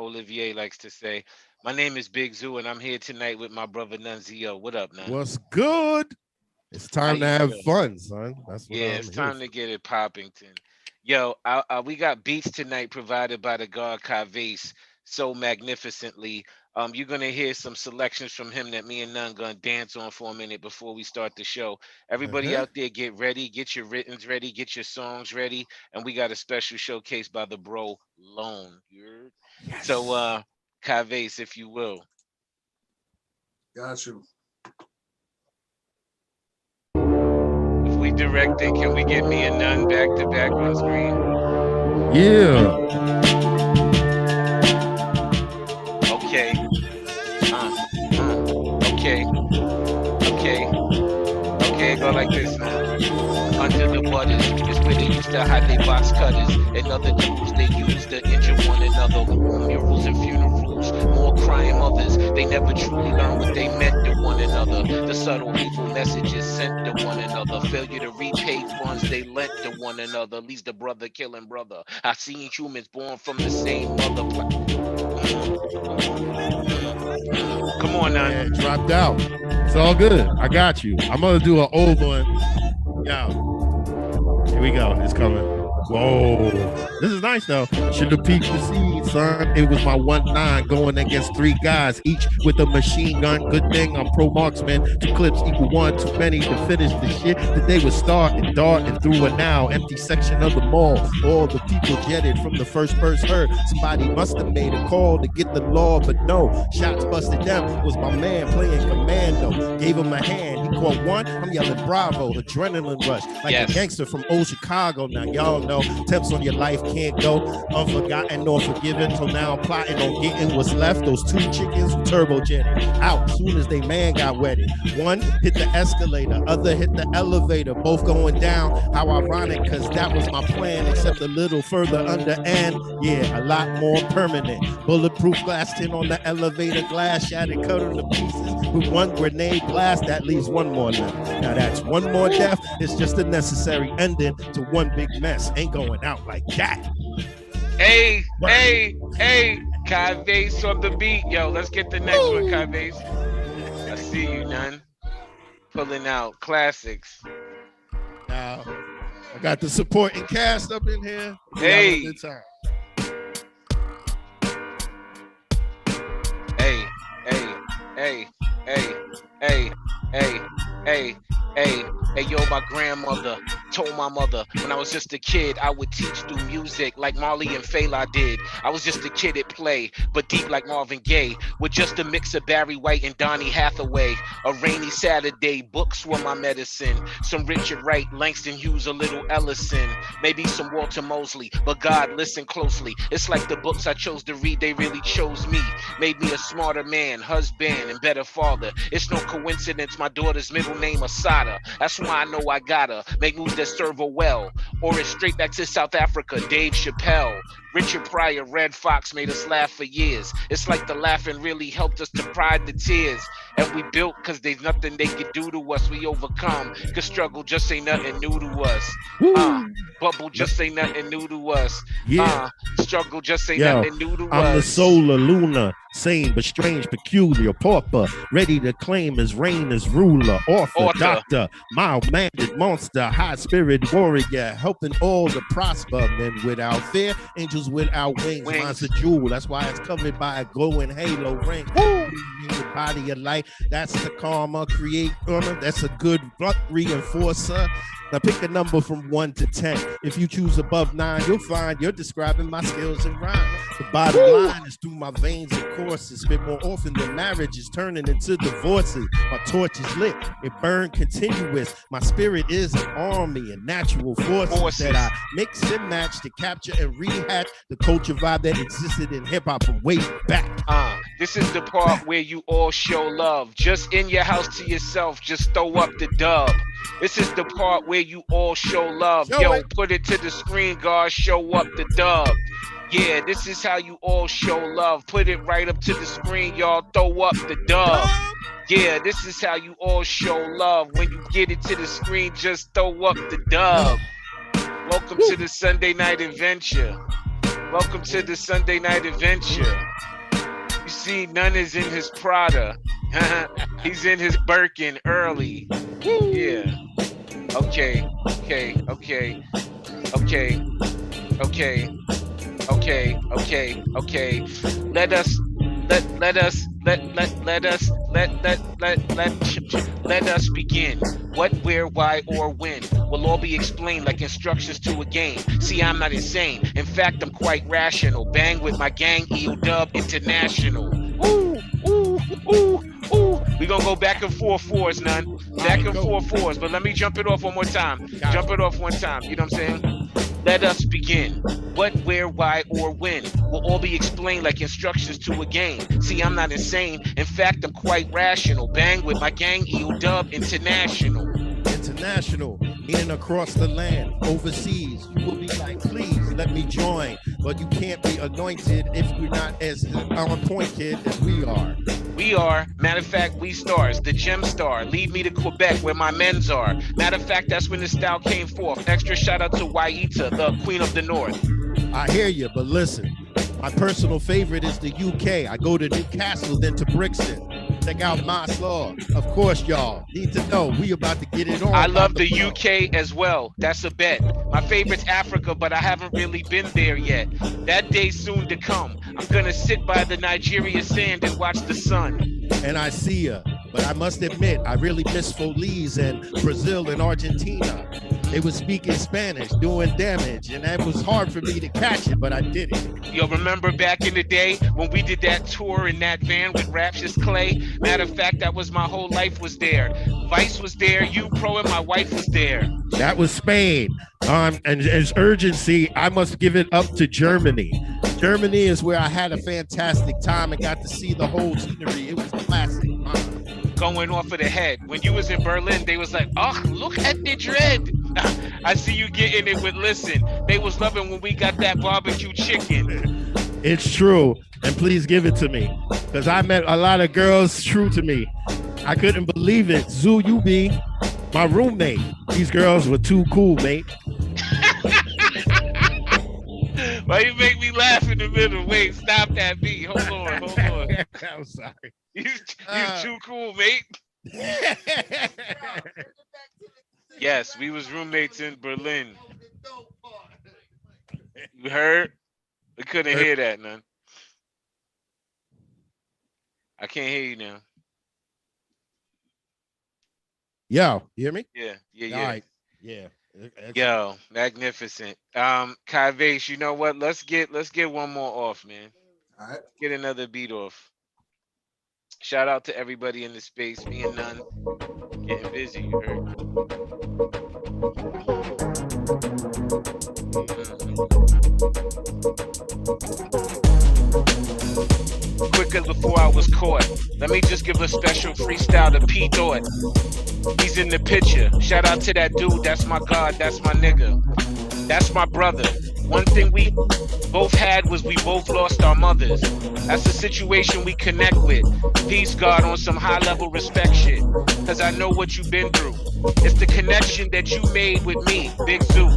Olivier likes to say. My name is Big Zoo, and I'm here tonight with my brother Nonezeo. What up, Nun? What's good? It's How time to you have feel? fun, son. That's what Yeah, I'm it's here time for. to get it poppington. Yo, we got beats tonight provided by the God Kyvace so magnificently. You're gonna hear some selections from him that me and Nun gonna dance on for a minute before we start the show. Everybody Uh-huh. out there, get ready, get your writtens ready, get your songs ready, and we got a special showcase by the bro Lone. You heard? So, Yes. Kyvace, if you will. Got you. If we directing, can we get me and Nun back to back on screen? Yeah. Okay. Okay. Okay. Okay, go like this now. Under the butters is where they used to hide their box cutters and other tools they use to injure one another. War murals and funerals, more crying mothers. They never truly learned what they meant to one another. The subtle hateful messages sent to one another. Failure to repay funds they lent to one another. Leaves the brother killing brother. I seen humans born from the same mother. Come on, now. Yeah, dropped out. It's all good. I got you. I'm gonna do an old one. Yo. Here we go. It's coming. Whoa. This is nice though. Should have peaked the seed, son. It was my 1-9 going against 3 guys, each with a machine gun. Good thing I'm pro marksman. 2 clips equal 1 too many to finish the shit that they would start and dart and through a now empty section of the mall. All the people jetted from the first burst heard. Somebody must have made a call to get the law, but no. Shots busted down. Was my man playing commando. Gave him a hand. He caught one. I'm yelling bravo. Adrenaline rush. Like a gangster from old Chicago. Now y'all know attempts on your life can't go unforgotten nor forgiven. So now I'm plotting on getting what's left. Those 2 chickens turbojetted out soon as they man got wedded. One hit the escalator, other hit the elevator. Both going down. How ironic, cause that was my plan, except a little further under and yeah, a lot more permanent. Bulletproof glass tin on the elevator glass, shattered, cut to pieces with 1 grenade blast. That leaves 1 more left. Now that's 1 more death. It's just a necessary ending to 1 big mess. Ain't going out like that. Hey, Kyvace on the beat. Yo, let's get the next one, Kyvace. I see you, Nun. Pulling out classics. Now, I got the supporting cast up in here. Hey. Good time. Hey, yo, my grandmother told my mother when I was just a kid, I would teach through music like Marley and Fela did. I was just a kid at play, but deep like Marvin Gaye, with just a mix of Barry White and Donny Hathaway. A rainy Saturday, books were my medicine. Some Richard Wright, Langston Hughes, a little Ellison, maybe some Walter Mosley, but God, listen closely. It's like the books I chose to read, they really chose me. Made me a smarter man, husband, and better father. It's no coincidence my daughter's middle name Asada. That's why I know I gotta make moves that serve her well. Or it's straight back to South Africa, Dave Chappelle. Richard Pryor, Red Fox made us laugh for years. It's like the laughing really helped us to pride the tears. And we built cause there's nothing they could do to us. We overcome cause struggle just ain't nothing new to us. Bubble just ain't nothing new to us. Struggle just ain't nothing new to us. I'm the solar lunar, sane but strange, peculiar, pauper, ready to claim his reign as ruler, author, doctor, mild-mannered monster, high-spirit warrior, helping all to prosper, men without fear, angels without wings. Mine's a jewel, that's why it's covered by a glowing halo ring. Your body of light, that's the karma, create honor, that's a good blunt reinforcer. Now pick a number from 1 to 10. If you choose above 9, you'll find you're describing my skills and rhyme. The bottom line is through my veins and courses. Spit more often than marriage is turning into divorces. My torch is lit, it burned continuous. My spirit is an army and natural forces that I mix and match to capture and rehash the culture vibe that existed in hip hop from way back. This is the part where you all show love. Just in your house to yourself, just throw up the dub. This is the part where you all show love. Yo, put it to the screen, guard, show up the dub. Yeah, this is how you all show love. Put it right up to the screen, y'all, throw up the dub. Yeah, this is how you all show love. When you get it to the screen, just throw up the dub. Welcome to the Sunday Night Adventure. Welcome to the Sunday night adventure. You see, none is in his Prada. He's in his Birkin early. Yeah. Okay. Let us begin. What, where, why, or when will all be explained like instructions to a game. See, I'm not insane. In fact, I'm quite rational. Bang with my gang, EODUB International. Ooh. We gonna go back and forth fours, none. Back and forth fours. But let me jump it off one more time. Jump it off one time. You know what I'm saying? Let us begin. What, where, why, or when will all be explained like instructions to a game. See, I'm not insane. In fact, I'm quite rational. Bang with my gang, EODUB International. International, meaning across the land, overseas. You will be like, please let me join. But you can't be anointed if you're not as on point, kid, as we are. We are, matter of fact, we stars, the gem star. Lead me to Quebec where my men's are. Matter of fact, that's when the style came forth. Extra shout out to Waita, the queen of the north. I hear you, but listen, my personal favorite is the UK. I go to Newcastle, then to Brixton. Check out my law. Of course, y'all need to know we about to get it on. I love the UK as well. That's a bet. My favorite's Africa, but I haven't really been there yet. That day soon to come. I'm gonna sit by the Nigeria sand and watch the sun. And I see ya, but I must admit, I really miss Folies and Brazil and Argentina. They were speaking Spanish, doing damage, and that was hard for me to catch it, but I did it. Yo, remember back in the day when we did that tour in that van with Raptious Clay? Matter of fact, that was my whole life was there. Vice was there, you Pro, and my wife was there. That was Spain. And as urgency, I must give it up to Germany. Germany is where I had a fantastic time and got to see the whole scenery. It was classic. Going off of the head. When you was in Berlin, they was like, oh, look at the dread. I see you getting it with listen. They was loving when we got that barbecue chicken. It's true. And please give it to me. Because I met a lot of girls true to me. I couldn't believe it. Zoo, you be my roommate. These girls were too cool, mate. Why you make me laugh in the middle? Wait, stop that beat. Hold on. I'm sorry. You too cool, mate. Yes, we was roommates in Berlin. You heard? We couldn't hear that, none. I can't hear you now. Yo, you hear me? Yeah. All right. Yeah. Yo, magnificent. Kyvace, you know what? Let's get one more off, man. All right. Get another beat off. Shout out to everybody in the space. Me and None getting busy, you heard? Quicker before I was caught. Let me just give a special freestyle to P Thought. He's in the picture. Shout out to that dude. That's my God. That's my nigga. That's my brother. One thing we both had was we both lost our mothers. That's the situation we connect with. Peace, God, on some high level respect shit. Cause I know what you've been through. It's the connection that you made with me, Big Zoo.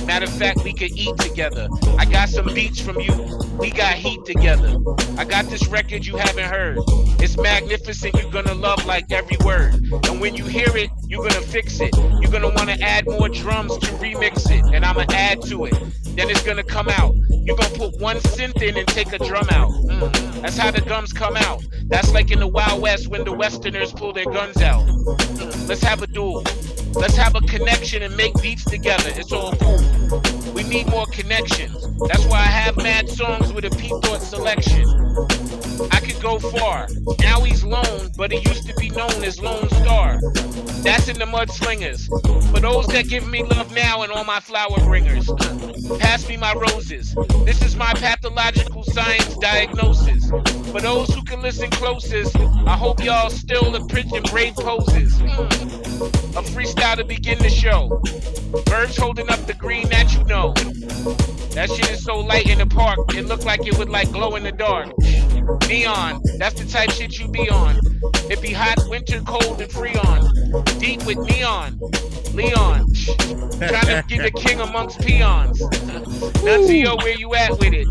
Matter of fact, we could eat together. I got some beats from you. We got heat together. I got this record you haven't heard. It's magnificent. You're gonna love like every word. And when you hear it, you're gonna fix it. You're gonna wanna add more drums to remix it. And I'ma add to it. Then it's gonna come out. You're gonna put one synth in and take a drum out. That's how the gums come out. That's like in the Wild West when the Westerners pull their guns out. Let's have a duel. Let's have a connection and make beats together. It's all cool. We need more connections. That's why I have mad songs with a P Thought selection. I could go far. Now he's lone, but he used to be known as Lone Star. That's in the Mudslingers. For those that give me love now and all my flower bringers. Pass me my roses. This is my pathological science diagnosis. For those who can listen closest, I hope y'all still the prison brave poses. A freestyle to begin the show. Birds holding up the green that you know. That shit is so light in the park, it looked like it would like glow in the dark. Neon, that's the type shit you be on. It be hot, winter, cold, and freon. Deep with neon. Leon, trying to be the king amongst peons. Nonezeo, where you at with it?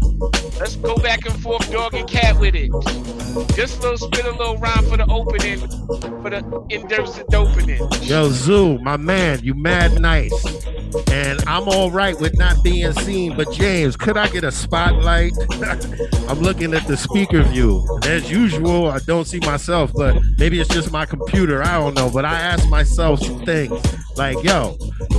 Let's go back and forth, dog and cat with it. Just spit a little rhyme for the opening, for the indurcent opening. Yo, Zoo, my man, you mad nice. And I'm all right with not being seen, but James, could I get a spotlight? I'm looking at the speaker view. And as usual, I don't see myself, but maybe it's just my computer. I don't know. But I ask myself some things like, yo,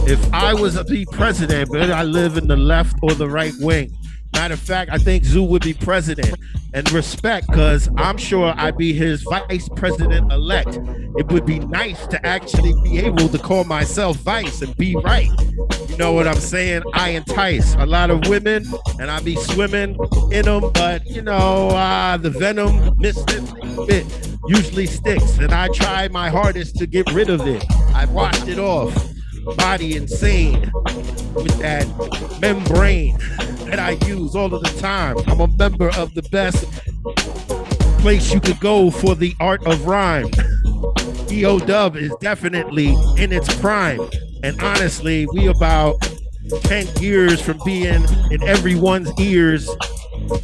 if I was to be president, would I live in the left or the right wing? Matter of fact, I think Zoo would be president. And respect, because I'm sure I'd be his vice president elect. It would be nice to actually be able to call myself vice and be right. You know what I'm saying? I entice a lot of women, and I be swimming in them, but you know, the venom bit usually sticks, and I try my hardest to get rid of it. I've washed it off. Body insane with that membrane that I use all of the time. I'm a member of the best place you could go for the art of rhyme. EODUB is definitely in its prime. And honestly, we about 10 years from being in everyone's ears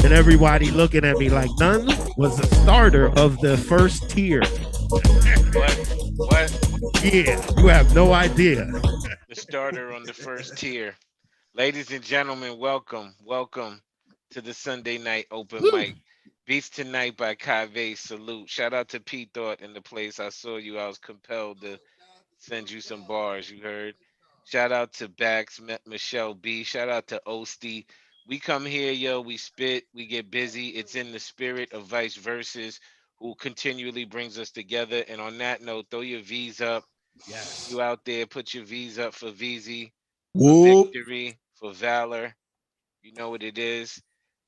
and everybody looking at me like None was the starter of the first tier. What? Yeah, you have no idea. The starter on the first tier. Ladies and gentlemen, welcome to the Sunday night open mic. Beats Tonight by Kyvace. Salute. Shout out to P Thought in the place. I saw you. I was compelled to send you some bars. You heard. Shout out to Bax, Michelle B. Shout out to Osty. We come here, yo. We spit. We get busy. It's in the spirit of Vice Versus, who continually brings us together. And on that note, throw your V's up. Yes. You out there, put your V's up for VZ, for victory, for valor. You know what it is.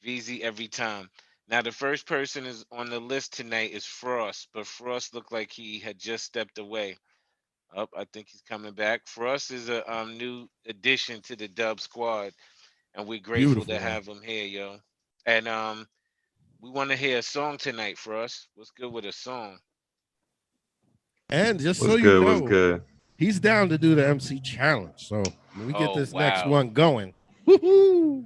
VZ every time. Now, the first person is on the list tonight is Frost, but Frost looked like he had just stepped away. I think he's coming back. Frost is a new addition to the Dub Squad, and we're grateful to have him here, yo. And we want to hear a song tonight, Frost. What's good with a song? And just so you know, he's down to do the MC challenge. So when we get this next one going, woohoo!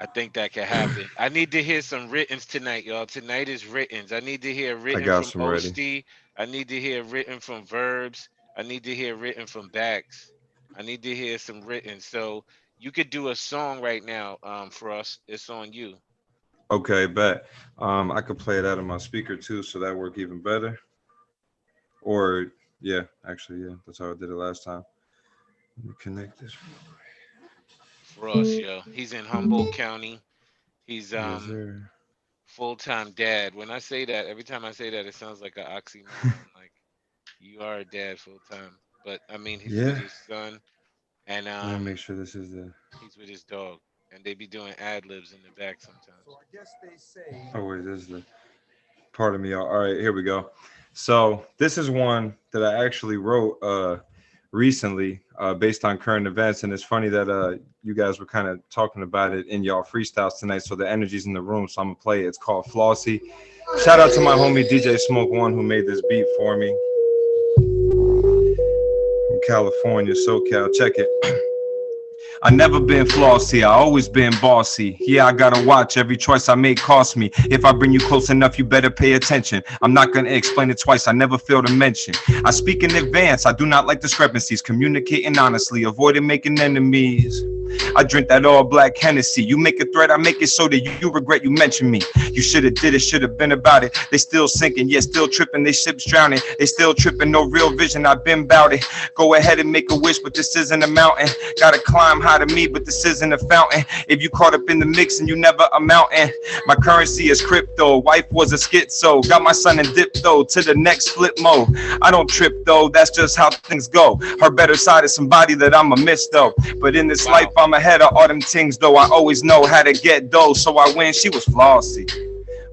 I think that can happen. I need to hear some writtens tonight, y'all. Tonight is writtens. I need to hear written from Osty. I need to hear written from Verbs. I need to hear written from Bax. I need to hear some written. So you could do a song right now for us. It's on you. Okay, bet. I could play it out of my speaker too, so that work even better. Or yeah, actually, yeah, that's how I did it last time. Let me connect this. Frost, yo, he's in Humboldt County. He's full-time dad. When I say that, every time I say that, it sounds like an oxymoron. Like you are a dad full-time, but I mean he's with his son, and let me make sure this is he's with his dog, and they be doing ad-libs in the back sometimes. So I guess they say. Oh wait, this is the part of me. All right, here we go. So this is one that I actually wrote recently based on current events, and it's funny that you guys were kind of talking about it in y'all freestyles tonight, so the energy's in the room, so I'm gonna play it. It's called Flossy. Shout out to my homie DJ Smoke One who made this beat for me. From California, SoCal, check it. I never been flossy, I always been bossy. Yeah, I gotta watch, every choice I make cost me. If I bring you close enough, you better pay attention. I'm not gonna explain it twice, I never fail to mention. I speak in advance, I do not like discrepancies. Communicating honestly, avoiding making enemies. I drink that all black Hennessy. You make a threat, I make it so that you regret you mentioned me. You should have did it, should have been about it. They still sinking, yeah, still tripping, they ships drowning. They still tripping, no real vision, I've been bout it. Go ahead and make a wish, but this isn't a mountain. Gotta climb high to me, but this isn't a fountain. If you caught up in the mix and you never amounting. My currency is crypto, wife was a schizo. Got my son in dipto to the next flip mode. I don't trip though, that's just how things go. Her better side is somebody that I'ma miss though. But in this life, I'm ahead of all them things though. I always know how to get dough, so I win. She was flossy,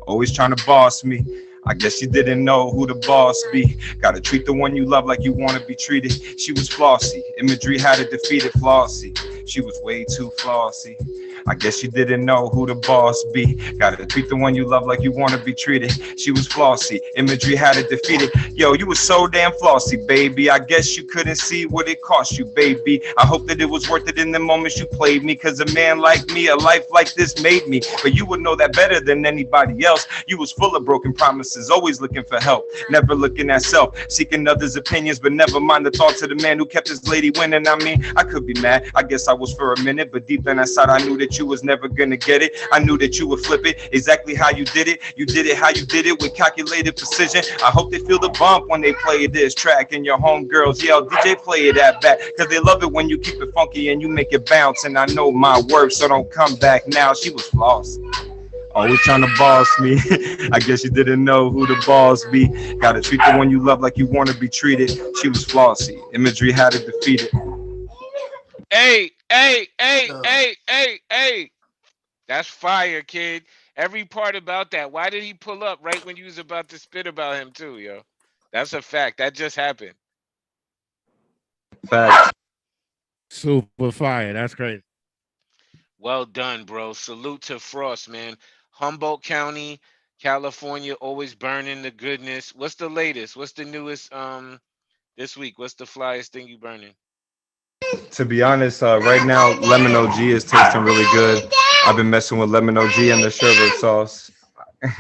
always trying to boss me. I guess you didn't know who the boss be. Gotta treat the one you love like you want to be treated. She was flossy, imagery had to defeat it. Flossy, She was way too flossy. I guess you didn't know who the boss be. Gotta treat the one you love like you wanna be treated. She was flossy, imagery had it defeated. Yo, you was so damn flossy, baby. I guess you couldn't see what it cost you, baby. I hope that it was worth it in the moments you played me. Cause a man like me, a life like this made me. But you would know that better than anybody else. You was full of broken promises, always looking for help, never looking at self, seeking others' opinions, but never mind the thoughts of the man who kept his lady winning. I mean, I could be mad, I guess I was for a minute, but deep down inside I knew that you was never gonna get it. I knew that you would flip it exactly how you did it. You did it how you did it with calculated precision. I hope they feel the bump when they play this track and your homegirls yell, DJ, play it at back, cause they love it when you keep it funky and you make it bounce. And I know my worth, so don't come back now. She was flossy, always trying to boss me. I guess you didn't know who the boss be. Gotta treat the one you love like you want to be treated. She was flossy, imagery had it defeated. Hey, that's fire, kid. Every part about that. Why did he pull up right when you was about to spit about him too, yo? That's a fact. That just happened. Facts. Super fire. That's great. Well done, bro. Salute to Frost, man. Humboldt County, California, always burning the goodness. What's the latest? What's the newest this week? What's the flyest thing you burning? To be honest, right now lemon OG is tasting really good. I've been messing with lemon OG and the sherbet sauce.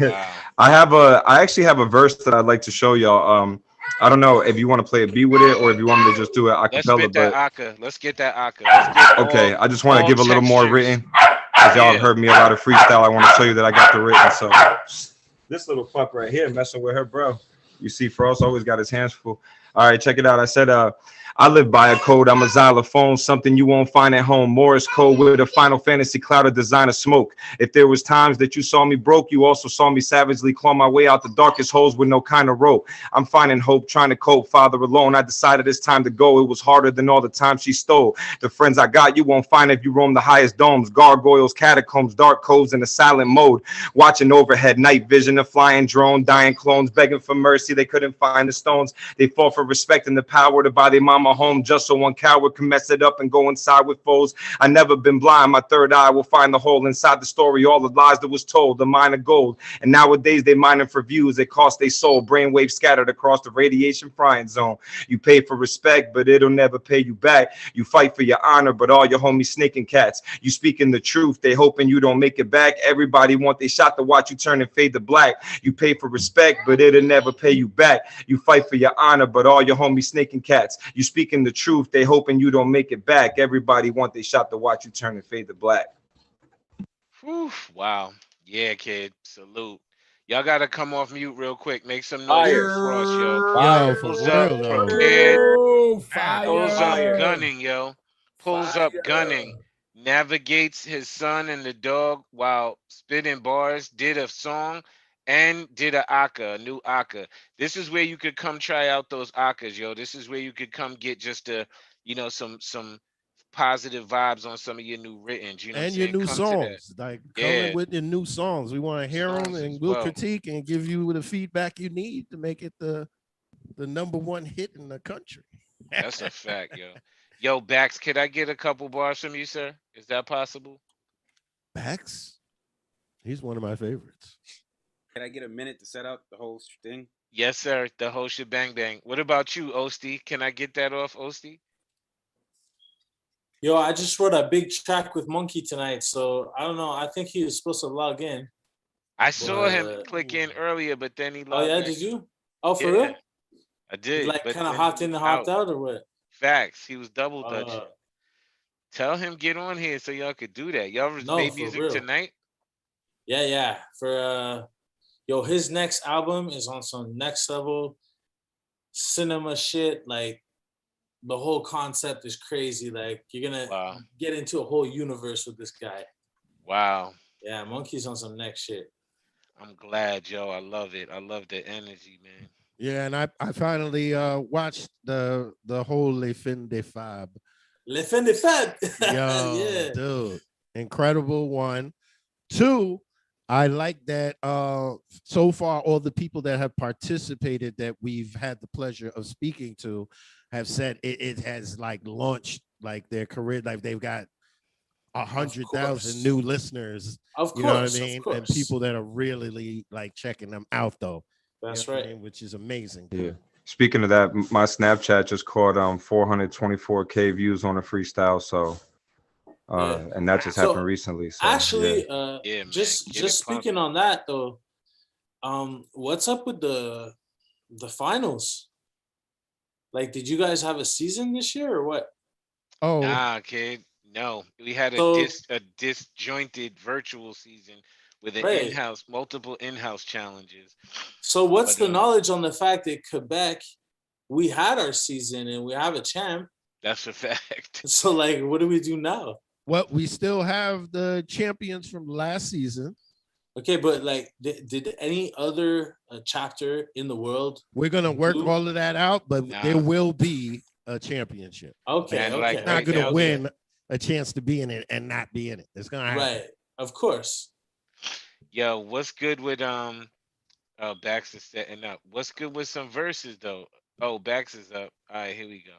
Wow. I actually have a verse that I'd like to show y'all. I don't know if you want to play a beat with it or if you want me to just do it a cappella. Let's get that aka. Okay, I just want to give a little more written. As y'all have heard me a lot of freestyle, I want to show you that I got the written. So this little fuck right here messing with her, bro. You see, Frost always got his hands full. All right, check it out. I said, I live by a code. I'm a xylophone, something you won't find at home. Morse code with a Final Fantasy cloud of designer smoke. If there was times that you saw me broke, you also saw me savagely claw my way out the darkest holes with no kind of rope. I'm finding hope, trying to cope, father alone. I decided it's time to go. It was harder than all the time she stole. The friends I got, you won't find if you roam the highest domes, gargoyles, catacombs, dark coves in a silent mode. Watching overhead, night vision, a flying drone, dying clones, begging for mercy. They couldn't find the stones. They fought for respect and the power to buy their mama home just so one coward can mess it up and go inside with foes. I never been blind. My third eye will find the hole inside the story. All the lies that was told, the mine of gold. And nowadays they mining for views. They cost their soul. Brainwaves scattered across the radiation frying zone. You pay for respect, but it'll never pay you back. You fight for your honor, but all your homies snaking cats. You speaking the truth. They hoping you don't make it back. Everybody want their shot to watch you turn and fade to black. You pay for respect, but it'll never pay you back. You fight for your honor, but all your homies snaking cats. You speaking the truth. They hoping you don't make it back. Everybody want their shot to watch you turn and fade to black. Whew, wow. Yeah, kid. Salute. Y'all gotta come off mute real quick. Make some noise for Frost, yo. Wow, for Pulls real, up, though. prepared. Fire. Pulls up gunning, yo. Pulls up Fire. gunning. Navigates his son and the dog while spitting bars. Did a song and did a new aka. This is where you could come try out those akas, yo. This is where you could come get just some positive vibes on some of your new writtens, you know, And what your I'm new saying? Come to that. songs, like Yeah. coming with your new songs. We want to hear them, Songs and as we'll well. critique and give you the feedback you need to make it the number one hit in the country. That's a fact, yo. Yo, Bax, could I get a couple bars from you, sir? Is that possible? Bax, he's one of my favorites. Can I get a minute to set up the whole thing? Yes, sir. The whole shebang bang. What about you, Osty? Can I get that off, Osty? Yo, I just wrote a big track with Monkey tonight, so I don't know. I think he was supposed to log in. I saw him But- click in earlier, but then he Oh logged yeah, back. did you? Oh, for Yeah, real? I He did. like but kind of then hopped he in was and hopped out, or what? Facts. He was double dutching. Uh, Tell him get on here so y'all could do that. Y'all No, made for music real. tonight? yeah. For yo, his next album is on some next level cinema shit. Like the whole concept is crazy. Like you're gonna Wow. get into a whole universe with this guy. Wow. Yeah, Monkey's on some next shit. I'm glad, yo. I love it. I love the energy, man. Yeah, and I finally watched the whole Le Fin de Fab. Le Fin de Fab. Yo, Yeah. dude, incredible one. Two, I like that so far all the people that have participated that we've had the pleasure of speaking to have said it has like launched like their career, like they've got 100,000 new listeners. Of You know what I course, of mean? And course. people that are really like checking them out, though. That's You know what I right. mean? Which is amazing. Yeah. Speaking of that, my Snapchat just caught 424K views on a freestyle. So, Yeah. and that just So, happened recently. So Actually, Yeah, man. just Get it speaking poppin'. on that though, what's up with the finals? Like, did you guys have a season this year or what? Oh, Nah, kid. No, we had So- a disjointed virtual season with an Right. multiple in-house challenges. So what's But, the knowledge on the fact that Quebec, we had our season and we have a champ. That's a fact. So like, what do we do now? well, we still have the champions from last season. Okay, but like, did any other chapter in the world? We're gonna work do- all of that out, but Nah. there will be a championship. Okay, Man, okay, like, It's not right gonna now, win a chance to be in it and not be in it. It's gonna happen. right? Of course. Yo, what's good with Baxter setting up? What's good with some verses though? Oh, Baxter's up. All right, here we go.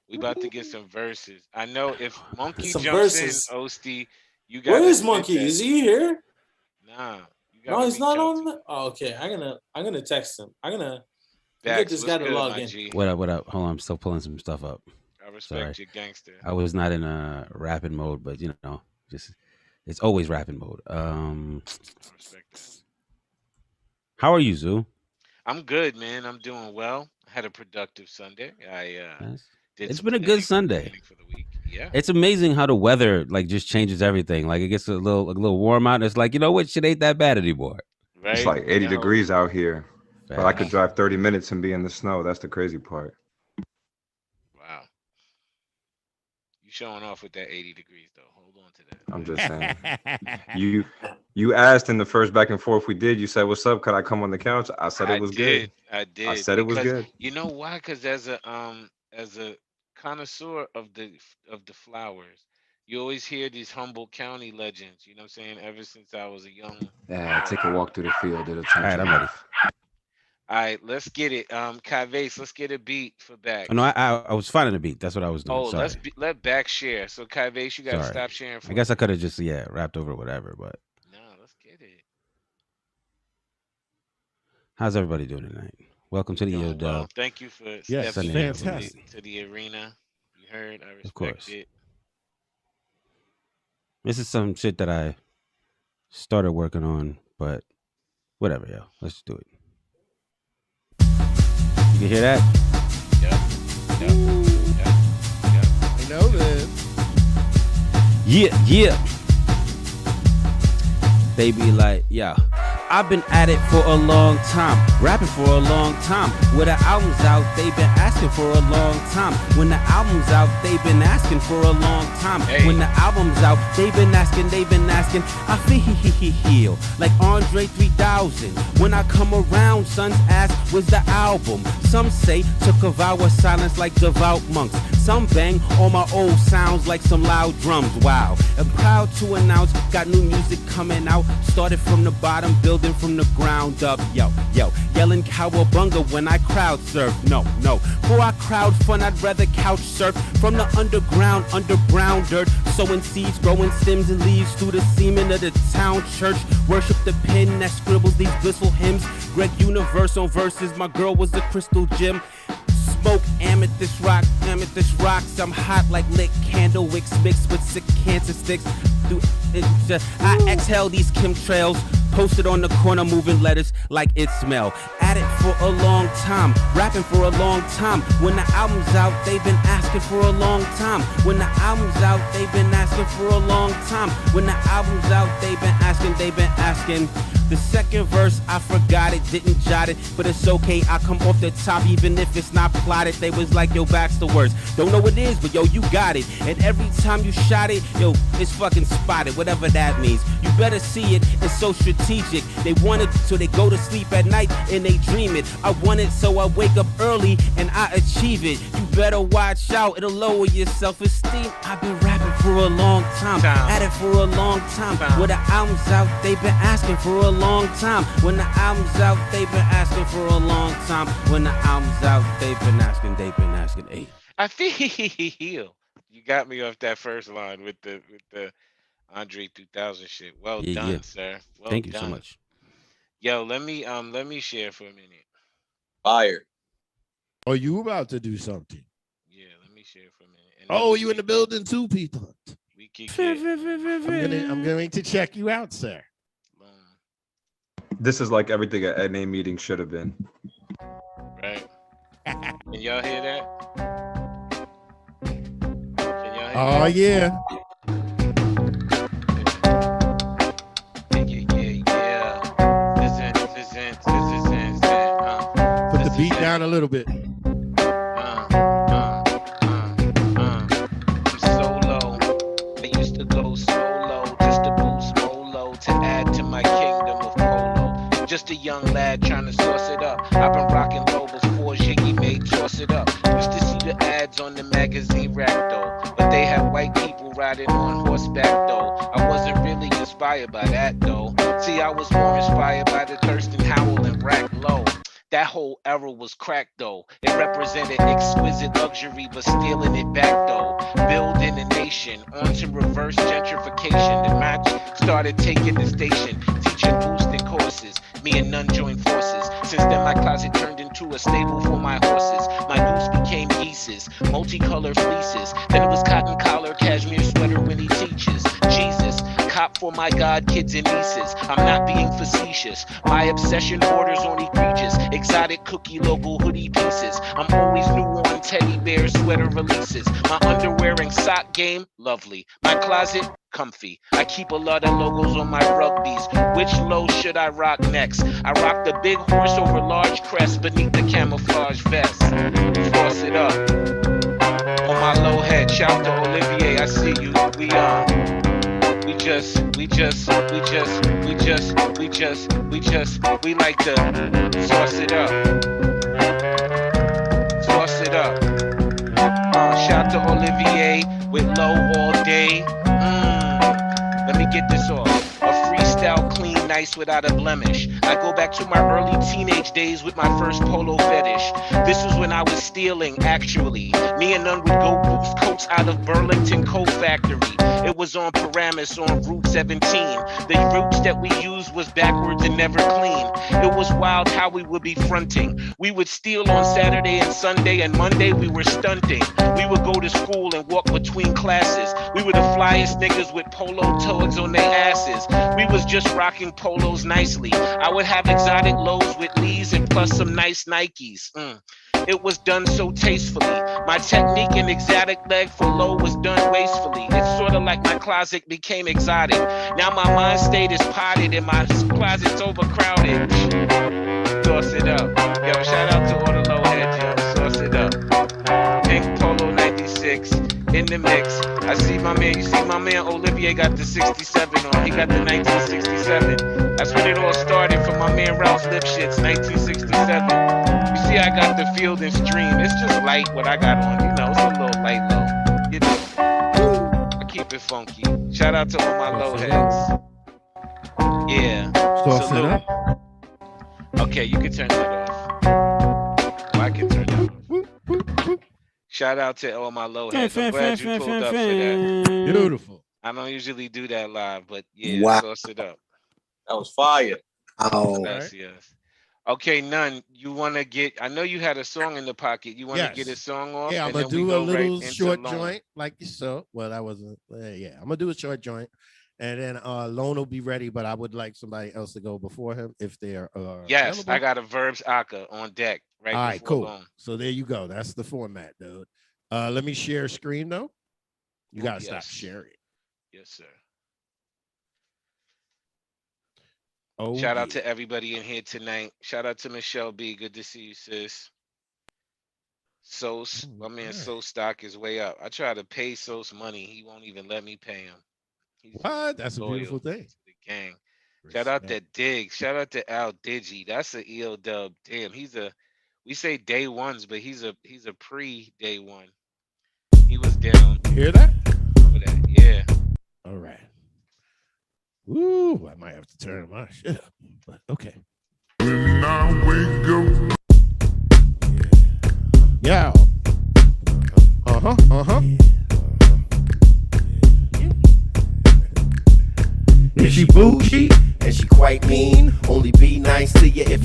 We about to get some verses. I know if Monkey Some jumps verses. in, Osty, you got. Where is Monkey? Is he here? Nah. You No, gotta he's reach not out on. to Oh, okay, I'm gonna text him. I'm gonna Bax, get this what's guy to good, log my in. G? What up? What up? Hold on, I'm still pulling some stuff up. I respect Sorry. you, gangster. I was not in a rapping mode, but you know, just it's always rapping mode. I respect that. How are you, Zoo? I'm good, man. I'm doing well. I had a productive Sunday. I Yes. did. It's some been a good planning Sunday. for the week. Yeah. It's amazing how the weather like just changes everything. Like it gets a little warm out, and it's like, you know what, shit ain't that bad anymore. Right. It's like 80 Yo, degrees out here, but I Facts. could drive 30 minutes and be in the snow. That's the crazy part. Wow. You showing off with that 80 degrees though. Hold on to that. I'm just saying. You asked in the first back and forth we did. You said, "What's up? Could I come on the couch?" I said it was good. I did. I said it was because good. You know why? Because as a connoisseur of the flowers, you always hear these Humboldt County legends. You know what I'm saying? Ever since I was a young. Yeah, take a walk through the field. It'll All right, I'm ready. All right, let's get it. Kyvace, let's get a beat for Bax. Oh, no, I was finding a beat. That's what I was doing. Oh, Sorry. let Bax share. So Kyvace, you gotta Sorry. stop sharing. For I guess I could have just rapped over whatever, but No, let's get it. how's everybody doing tonight? Welcome to the Doing EODUB. well. Thank you for Yes, stepping Sunday in fantastic. to the arena. You heard. I respect course. it. This is some shit that I started working on, but whatever, yo. Let's do it. You can hear that? Yep. I know this. Yeah. They be like, yeah. I've been at it for a long time, rapping for a long time. When the album's out, they've been asking for a long time. When the album's out, they've been asking for a long time. Hey. When the album's out, they've been asking. I feel like Andre 3000. When I come around, sons ask, where's the album? Some say took a vow of silence like devout monks. Some bang all my old sounds like some loud drums. Wow. I'm proud to announce, got new music coming out. Started from the bottom, building from the ground up. Yo, yelling cowabunga when I crowd surf. No. For our crowd fun, I'd rather couch surf. From the underground, under brown dirt. Sowing seeds, growing stems and leaves through the semen of the town church. Worship the pen that scribbles these blissful hymns. Greg Universe on verses, my girl was a crystal gem. Smoke amethyst rocks. I'm hot like lit candle wicks mixed with sick cancer sticks. I exhale these chemtrails. Posted on the corner, moving letters like it smell. At it for a long time, rapping for a long time. When the album's out, they've been asking for a long time. When the album's out, they've been asking for a long time. When the album's out, they've been asking. The second verse, I forgot it, didn't jot it, but it's okay, I come off the top even if it's not plotted. They was like, yo, back's the worst. Don't know what it is, but yo, you got it. And every time you shot it, yo, it's fucking spotted, whatever that means. You better see it, it's so strategic. They want it, so they go to sleep at night and they dream it. I want it, so I wake up early and I achieve it. You better watch out, it'll lower your self-esteem. I've been rapping for a long time, at it for a long time. When the album's out, they've been asking for a long time. When the album's out, they've been asking for a long time. When the album's out, they've been asking. Hey. I feel. You got me off that first line with the Andre 3000 shit. Well done, Yeah. sir. Well Thank you done. so much. Yo, let me share for a minute. Fire. Oh, you about to do something? Yeah, let me share for a minute. And then Oh, you in the building too, Pete? We could get. I'm going to check you out, sir. This is like everything an NA meeting should have been. Right. Can y'all hear that? Can y'all hear Oh that? yeah. Put the beat down a little bit. I'm solo. I used to go solo just to boost Molo to add to my kingdom of polo. Just a young lad trying to sauce it up. I've been rocking low before Jiggy made toss it up. Used to see the ads on the magazine rack though, but they had white people riding on horseback though. I wasn't really inspired by that though. See, I was more inspired by the Thurston Howell and Rack Low. That whole era was crack though. It represented exquisite luxury, but stealing it back though. Building a nation onto reverse gentrification. The match started taking the station, teaching boosting courses. Me and none joined forces. Since then, my closet turned into a stable for my horses. My goose became geeses, multicolored fleeces. Then it was cotton collar, cashmere sweater when he teaches. Jesus, cop for my god kids and nieces. I'm not being facetious. My obsession borders on egregious. Exotic cookie logo hoodie pieces. I'm always new on teddy bear sweater releases. My underwear and sock game, lovely. My closet, comfy. I keep a lot of logos on my rugbies. Which low should I rock next? I rock the big horse over large crest beneath the camouflage vest. Force it up. On my low head, shout to Olivier, I see you. We like to sauce it up. Sauce it up. Shout to Olivier with low all day. Let me get this off. A freestyle clean, nice without a blemish. I go back to my early teenage days with my first polo fetish. This was when I was stealing, actually. Me and none would go boost coats out of Burlington Coat Factory. It was on Paramus on Route 17. The routes that we used was backwards and never clean. It was wild how we would be fronting. We would steal on Saturday and Sunday, and Monday we were stunting. We would go to school and walk between classes. We were the flyest niggas with polo toes on their asses. We was just rocking polos nicely. I would have exotic lows with Lees and plus some nice Nikes. It was done so tastefully. My technique and exotic leg for low was done wastefully. It's sort of like my closet became exotic. Now my mind state is potted and my closet's overcrowded. Sauce it up. Yo, shout out to all the low heads, yo. Sauce it up. Pink Polo 96 in the mix. I see my man, you see my man Olivier got the 67 on. He got the 1967. That's when it all started for my man Ralph Lipschitz, 1967. You see, I got the Field and Stream. It's just light what I got on. You know, it's a little light low. You know, I keep it funky. Shout out to all my low heads. Yeah. Sauce it up. Okay, you can turn that off. Oh, I can turn that off. Shout out to all my low heads. I'm glad you pulled up for that. Beautiful. I don't usually do that live, but yeah, Wow. sauce it up. That was fire. Oh, Yes, yes. Okay, none. You want to get? I know you had a song in the pocket. You want to get a song off? Yeah, I'm and gonna then we do a go right little into short Lone. joint like you saw. Well, that wasn't. Yeah, I'm gonna do a short joint, and then Lone will be ready. But I would like somebody else to go before him if they're. Yes, available. I got a Verbs Aka on deck right All right, before cool. Lone. So there you go. That's the format, dude. Let me share screen though. You gotta stop Yes. sharing. Yes, sir. Oh, Shout out to everybody in here tonight. Shout out to Michelle B. Good to see you, sis. Sos, my man Sos stock is way up. I try to pay Sos money. He won't even let me pay him. He's what? That's a loyal beautiful thing. to the gang. Shout out to Respect. Dig. Shout out to Al Digi. That's a EODUB. Damn, we say day ones, but he's a pre-day one. He was down You hear that? for that. Yeah. All right. Ooh, I might have to turn my shit up, but okay. When I wake up, Yeah.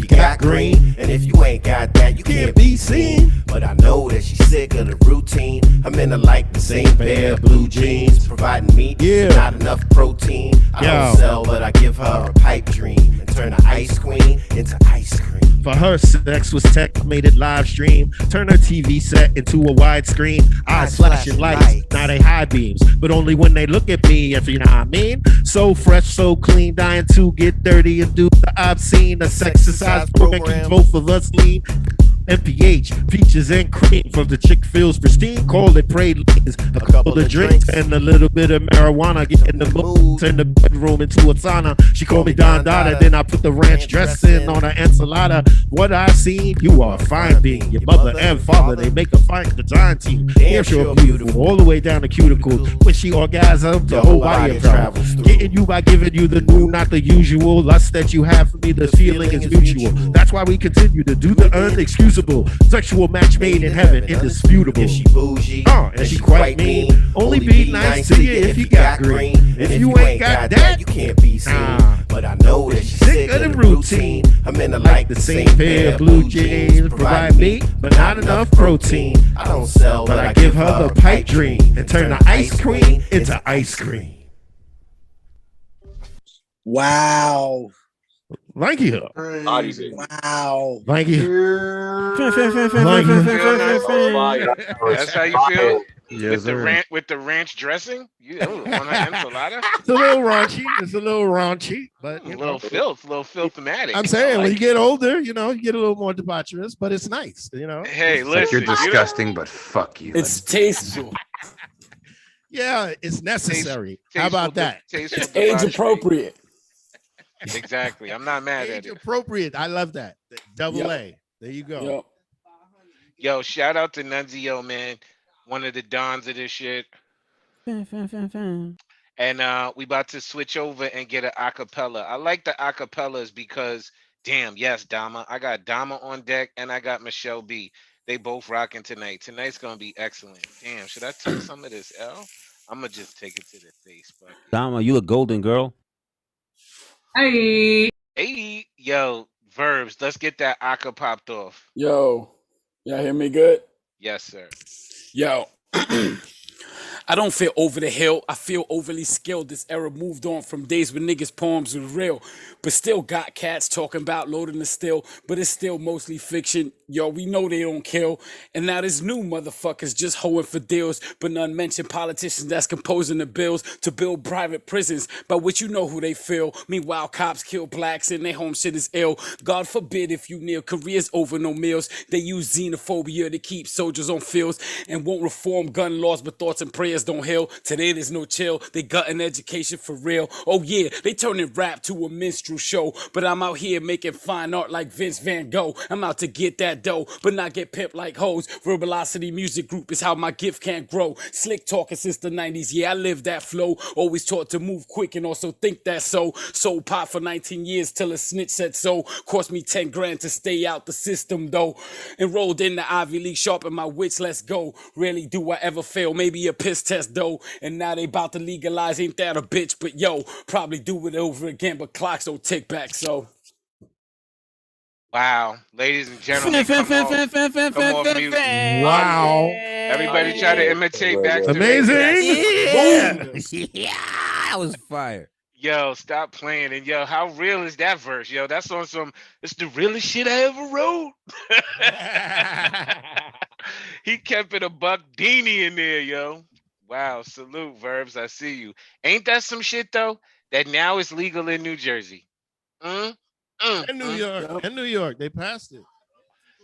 if you got green. And if you ain't got that, you can't be seen. But I know that she's sick of the routine. I'm in like the same pair of blue jeans, providing meat, not enough protein. I don't sell, but I give her a pipe dream and turn the ice queen into ice cream. For her, sex was tech, made it live stream. Turn her TV set into a widescreen. Eyes flashing lights, now they high beams, but only when they look at me, if you know what I mean. So fresh, so clean, dying to get dirty and do the obscene. A sexercise program keeps both of us lean. MPH, peaches and cream from the chick feels pristine. Call it pralines, a couple of drinks and a little bit of marijuana. Get in the mood, turn the bedroom into a sauna. She called me Don Dada, then I put the ranch dressing on her enchilada. What I seen, you are a fine being. Your mother and father, they make a fine design team. Damn sure beautiful, all the way down to cuticles. When she orgasms, the whole body travels. Getting you by giving you the new, not the usual. Lust that you have for me, the feeling is mutual. That's why we continue to do the unexcusable. Sexual match made in heaven, indisputable. If she bougie, and she quite mean. Only be nice to you if you got green. If you ain't got that, you can't be seen. But I know that she's sick of the routine. I'm in like the same pair of blue jeans, provide meat, but not enough protein. I don't sell, but I give her the pipe dream and turn the ice cream into ice cream. Wow. Thank you. Wow. Thank you. That's how you feel? Yes, with the ranch dressing? You on an enchilada? It's a little raunchy. It's a little raunchy, but a little filth-matic. I'm saying when you get older, you know, you get a little more debaucherous, but it's nice, you know. Hey, listen, like you're disgusting, but fuck you. It's tasteful. Yeah, it's necessary. How about that? It's age appropriate. Exactly. I'm not mad at it. Age appropriate. I love that. Double A. There you go. Yo, shout out to Nonezeo, man. One of the dons of this shit. And we about to switch over and get an acapella. I like the acapellas because, damn, yes, Dama. I got Dama on deck and I got Michelle B. They both rocking tonight. Tonight's gonna be excellent. Damn, should I take some of this L? I'm gonna just take it to the face. Dama, you a golden girl. Hey, yo, Verbs. Let's get that aca popped off. Yo, y'all hear me good? Yes, sir. Yo. I don't feel over the hill. I feel overly skilled. This era moved on from days when niggas' poems were real. But still got cats talking about loading the still. But it's still mostly fiction. Yo, we know they don't kill. And now there's new motherfuckers just hoeing for deals. But none mention politicians that's composing the bills to build private prisons, by which you know who they feel. Meanwhile, cops kill blacks and their home shit is ill. God forbid if you kneel, careers over no meals. They use xenophobia to keep soldiers on fields and won't reform gun laws, but thoughts and prayers don't heal. Today there's no chill. They gutting education for real. Oh yeah, they turning rap to a minstrel show. But I'm out here making fine art like Vince Van Gogh. I'm out to get that dough, but not get pimped like hoes. Verbosity Music Group is how my gift can't grow. Slick talking since the 90s. Yeah, I live that flow. Always taught to move quick and also think that so. Sold pot for 19 years till a snitch said so. Cost me 10 grand to stay out the system though. Enrolled in the Ivy League, sharpen my wits, let's go. Rarely do I ever fail, maybe a piss test though. And now they about to legalize, ain't that a bitch? But yo, probably do it over again, but clocks don't tick back, so. Wow, ladies and gentlemen, come off mute. Wow. Everybody try to imitate back to amazing. Yeah, that was fire. Yo, stop playing. And yo, how real is that verse? Yo, that's on some, it's the realest shit I ever wrote. He kept it a buck Deanie in there, yo. Wow, salute, Verbs. I see you. Ain't that some shit though? That now is legal in New Jersey. In New York. In New York. They passed it.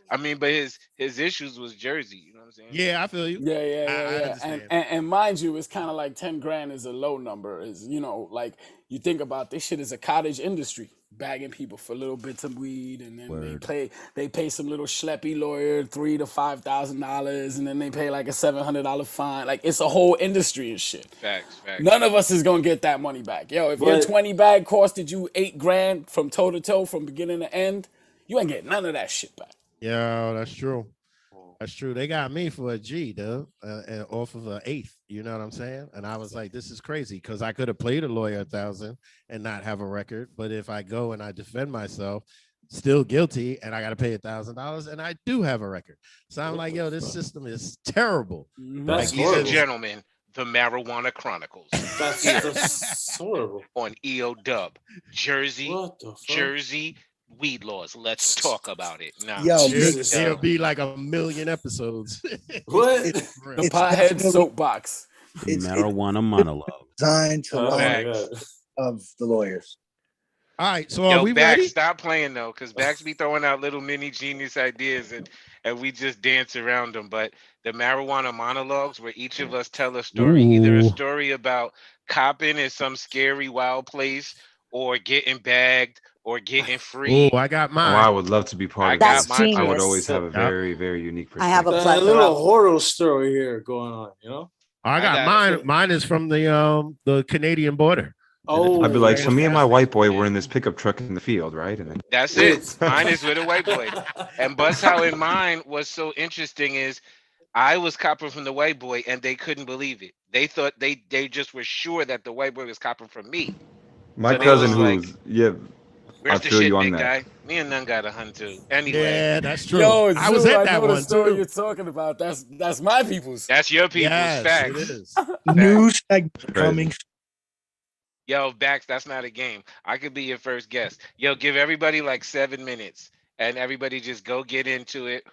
I mean, but his issues was Jersey. You know what I'm saying? Yeah, I feel you. Yeah. And mind you, it's kind of like 10 grand is a low number. Is, you know, like you think about this shit is a cottage industry, bagging people for little bits of weed, and then they pay some little schleppy lawyer $3,000 to $5,000, and then they pay like a $700 fine. Like it's a whole industry and shit. Facts. None of us is gonna get that money back. Yo, if your 20 bag costed you 8 grand from toe to toe from beginning to end, you ain't getting none of that shit back. Yeah, that's true. That's true. They got me for a G, dude, and off of an eighth. You know what I'm saying? And I was like, this is crazy because I could have played a lawyer $1,000 and not have a record. But if I go and I defend myself, still guilty, and I got to pay $1,000, and I do have a record. So I'm like, yo, this system is terrible. That's Ladies horrible. and gentlemen, the Marijuana Chronicles. That's horrible. On EODUB, Jersey, What the fuck? Jersey weed laws. Let's talk about it now. Yo, There'll be like 1 million episodes. What? The pothead soapbox. Marijuana monologue designed to lie of the lawyers. All right, so Yo, are we Bax, ready? stop playing though, because Bax be throwing out little mini genius ideas and we just dance around them. But the marijuana monologues, where each of us tell a story, either a story about copping in some scary wild place, or getting bagged, or getting free. Oh, I got mine. Oh, I would love to be part of That's that. genius. I would always have a very, very unique perspective. I have a A little horror story here going on, you know? I got mine. Mine is from the Canadian border. Oh, I'd be like, so me and my white boy were in this pickup truck in the field, right? And then That's it. Mine is with a white boy. And Buzz, how in mine was so interesting is I was copping from the white boy and they couldn't believe it. They thought they just were sure that the white boy was copping from me. my So they cousin, was who's like, I Where's the feel shit, you on big that. guy? Me and none got a hunt too. Anyway. Yeah, that's true. Yo, I was Zoo, at that know one the story too. you're talking about. That's my people's. That's your people's Yes, facts. it is. New segment coming. Yo, Bax, that's not a game. I could be your first guest. Yo, give everybody like 7 minutes and everybody just go get into it.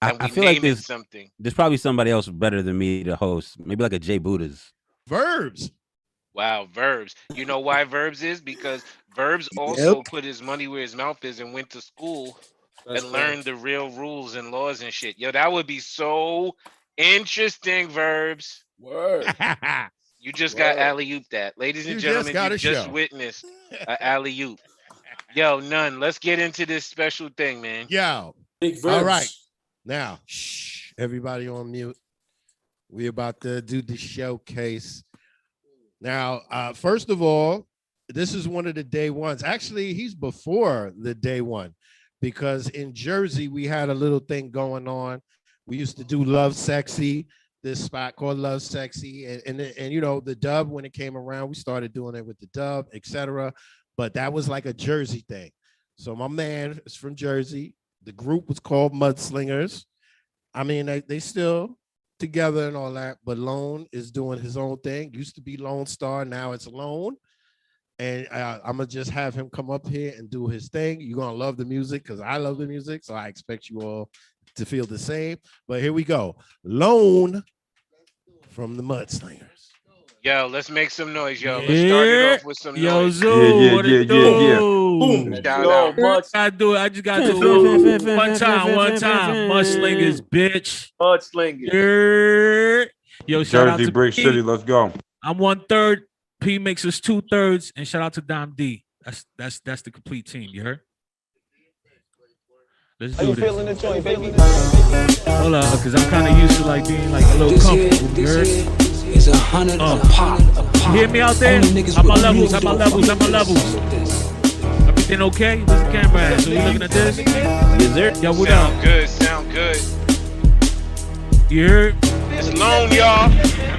And I we feel like name it there's something. there's probably somebody else better than me to host. Maybe like a Jay Buddha's. Verbs. Wow, Verbs. You know why Verbs is? Because Verbs also put his money where his mouth is and went to school and learned the real rules and laws and shit. Yo, that would be so interesting, Verbs. Word. You just got alley-oop that. Ladies and You gentlemen, got you a just show. witnessed an alley-oop. Yo, none. Let's get into this special thing, man. Yo. Big All verbs. right. Now, shh, everybody on mute. We about to do the showcase. Now, first of all, this is one of the day ones. Actually, he's before the day one, because in Jersey, we had a little thing going on. We used to do Love Sexy, this spot called Love Sexy. And you know, the dub, when it came around, we started doing it with the dub, etc. But that was like a Jersey thing. So my man is from Jersey. The group was called Mudslingers. I mean, they still together and all that, but Lone is doing his own thing. Used to be Lonestar, now it's Lone. And I'm gonna just have him come up here and do his thing. You're gonna love the music because I love the music, so I expect you all to feel the same. But here we go. Lone from the Mudslingers. Yo, let's make some noise, yo. Let's start it off with some noise. Zoo, what it do? Boom. Shout out. I do it. I just got to do it one time. Mudslingers, bitch. Mudslingers. Yo, shout out Jersey to Brick P. City, let's go. I'm 1/3. P makes us 2/3, and shout out to Dom D. That's the complete team. You heard? Let's do this. Feeling the joint, baby? Hold on, because I'm kind of used to like being like a little comfortable. You heard? It's 100 a pop. You hear me out there? How my levels? Everything okay? Where's the camera at? So you looking at this? Is there? Yo, what up? Sound good. You heard? It's Lone, y'all.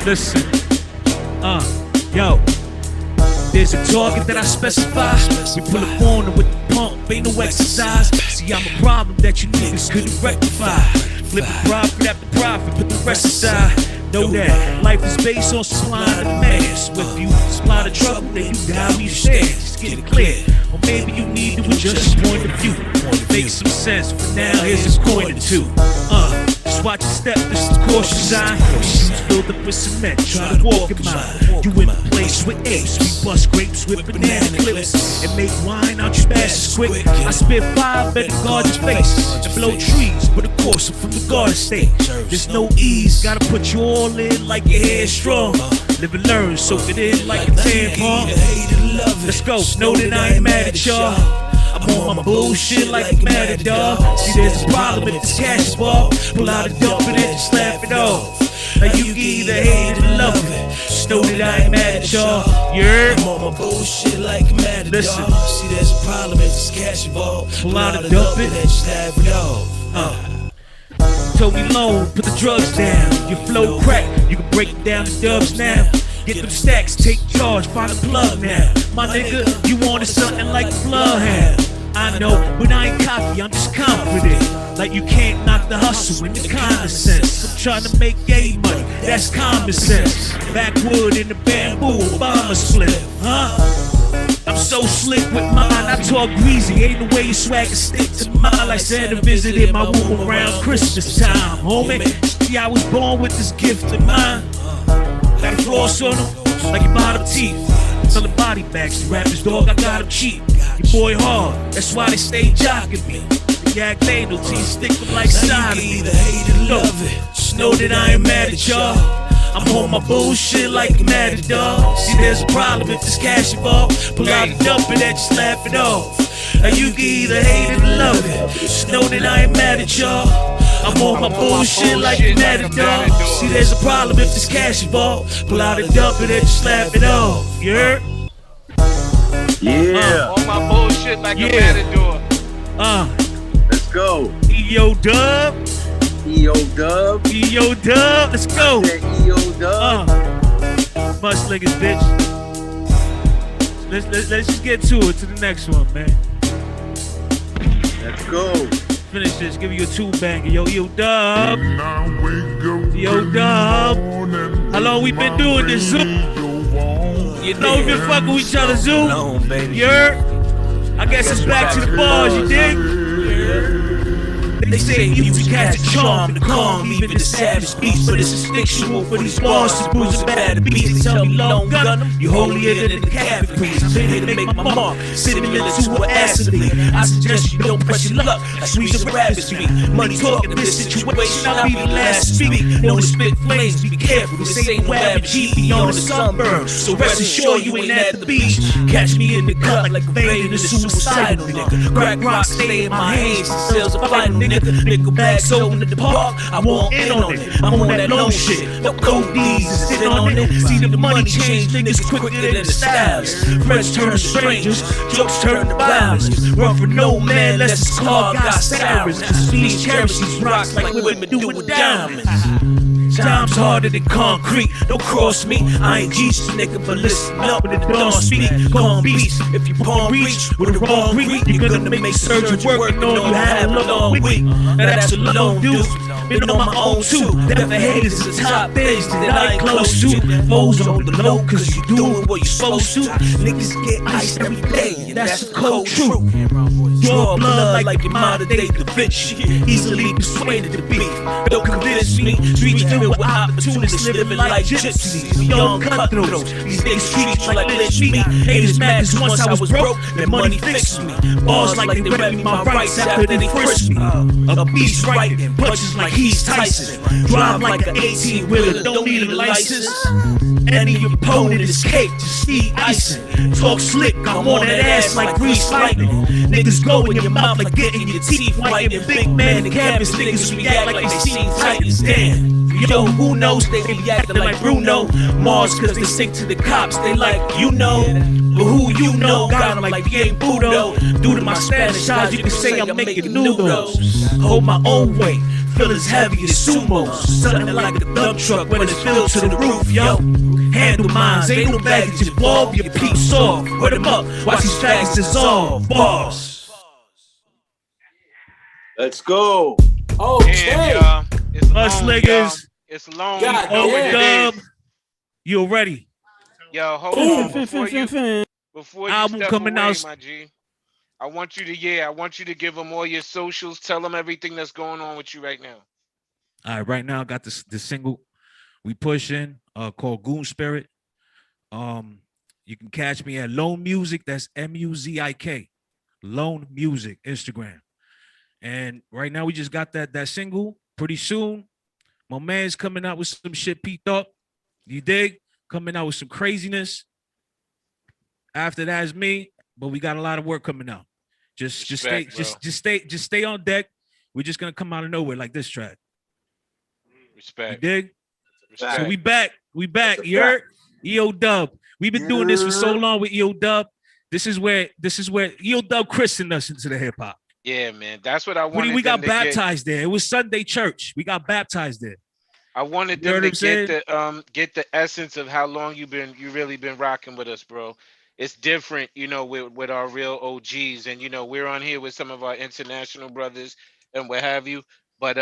Listen. Yo. There's a target that I specify. We pull up on them with the pump, ain't no exercise. See, I'm a problem that you niggas couldn't rectify. Flip the profit after profit, put the rest aside. Know that life is based on supply and demand. So if you supply the trouble, then you die where you stand. Just get it clear. Or maybe you need to adjust your point of view. Make some sense. For now, here's a coin or two. Just watch your step, this is caution sign. Shoes build up with cement, try to walk in mine. You in a place with apes, we bust grapes with banana clips and make wine out your asses quick. I spit fire, better guard your face. And blow trees, but of course I'm from the Garden State. There's no ease, gotta put you all in like your hair strong. Live and learn, soak it in like a tampon. Let's go, know that I ain't mad at y'all. I'm on my bullshit like a matador. See, there's a problem if this cash is ball. Pull out a dump and then just laugh it off. Now you can either hate it or love it. Just know that I ain't mad at y'all. Yeah. I'm on my bullshit like a matador. Listen. See, there's a problem if this cash is ball. Pull out a dump and then just laugh it off. Told me Lone, put the drugs down. Your flow crack, you can break it down to dubs now. Get them stacks, take charge, find a plug now. My nigga, you wanted something like a bloodhound. I know, but I ain't cocky, I'm just confident. Like you can't knock the hustle in the kind of sense. I'm trying to make gay money, that's common sense. Backwood in the bamboo, Obama split, huh? I'm so slick with mine, I talk greasy. Ain't no way you swag and stick to mine. Like Santa visited my womb around Christmas time, homie. See, I was born with this gift of mine. Got a floss on them, like your bottom teeth. Selling body bags, the rappers, dog, I got them cheap. Your boy hard, that's why they stay jocking me. The yak ladle till you stick them like side. You either hate it or love it. Just know that I ain't mad at y'all. I'm on my bullshit like mad at dog. See, there's a problem if there's cash involved. Pull out the dump and that just laugh it off. And you can either hate it or love it. Just know that I ain't mad at y'all. I'm on my bullshit like mad at dog. See, there's a problem if there's cash involved. Pull out the dump and then just laugh it off. You heard? Yeah. On my bullshit like a matador. Let's go. EODUB. EODUB. EODUB. Let's go. EODUB. Mudslingers, bitch. Let's just get to it, to the next one, man. Let's go. Finish this. Give you a two banger. Yo, EODUB. EODUB. How long we been doing this, Zoo? You know we been fucking with each other, Zoo. You heard? I guess it's back to the bars, you dig? They say music has a charm to calm even the savage beast, but it's instinctual for these bars to bruise a bad beast. They tell me Lone Gunner, you holier than the Catholic priest. I'm here to make my mark, similar to an athlete. I suggest you don't press your luck, I squeeze a rabbit street. Money talking in this situation, I'll be the last to speak. Known to spit flames, be careful. This ain't no average G beyond the sunburn, so rest assured you ain't at the beach. Catch me in the cut like a vein in a suicidal nigga. Crack rocks stay in my hands, the sales are final nigga. Nickel bag sold in the park, I want in on it. I'm on that low shit, no cold D's and sit on it. See the money change, niggas quicker than the styles. Friends turn to strangers, jokes turn to violence. Run for no man unless his car got sirens. These cherish these rocks like women do with diamonds. Time's harder than concrete, don't cross me. I ain't Jesus, nigga, but listen up and it don't speak. Gone beast, if you palm reach with the wrong greet, you're gonna make surgery working on you. Had a long week, now that's a long deuce. Been on my own too. Never haters is the top things that I ain't close to. Foes on the low, cause you doing what you supposed to. Niggas get iced every day, and that's the cold truth. Draw blood like your modern day Da Vinci. Easily persuaded to beef. Don't convince me. Streets filled with opportunists living like gypsies. Young cutthroats. These days streets like lynch me. Haters mad cause once I was broke, that money fixed me. Bars like they read me my rights after they frisked me. A beast writing punches like he's Tyson. Drive like an 18-wheeler, don't need a license. Any opponent is cake, just eat icing. Talk slick, I'm on that ass like grease lightning. Niggas go in your mouth like getting your teeth whitened. Big man and canvas niggas react like they seen Titans. Damn. Yo, who knows? They be acting like Bruno Mars cause they sing to the cops, they like, you know. But who you know got them like Bien Budo. Due to my Spanish eyes, you can say I'm making noodles. Hold my own weight, feel as heavy as sumos. Something like a dump truck when it's filled to the roof, yo. Handle mines, ain't no baggage involved, your peeps off. Put them up, watch these fags dissolve. Boss. Let's go. Okay. It's Mudslingers. It's long. EODUB. You ready? Yo, hold on. Before you album step coming away, out. my G, I want you to give them all your socials. Tell them everything that's going on with you right now. All right, right now I got this single we pushing called Goon Spirit. You can catch me at Lone Music. That's MUZIK. Lone Music Instagram. And right now we just got that single. Pretty soon, my man's coming out with some shit peeped up. You dig? Coming out with some craziness. After that is me, but we got a lot of work coming out. Just stay on deck. We're just gonna come out of nowhere like this track. Respect. You dig? Respect. So we back. You heard? EODUB. We've been doing this for so long with EODUB. This is where EODUB christened us into the hip hop. Yeah, man. That's what I wanted. We got baptized there. It was Sunday church. We got baptized there. I wanted them to get the essence of how long you really been rocking with us, bro. it's different, with our real OGs, and we're on here with some of our international brothers and what have you. But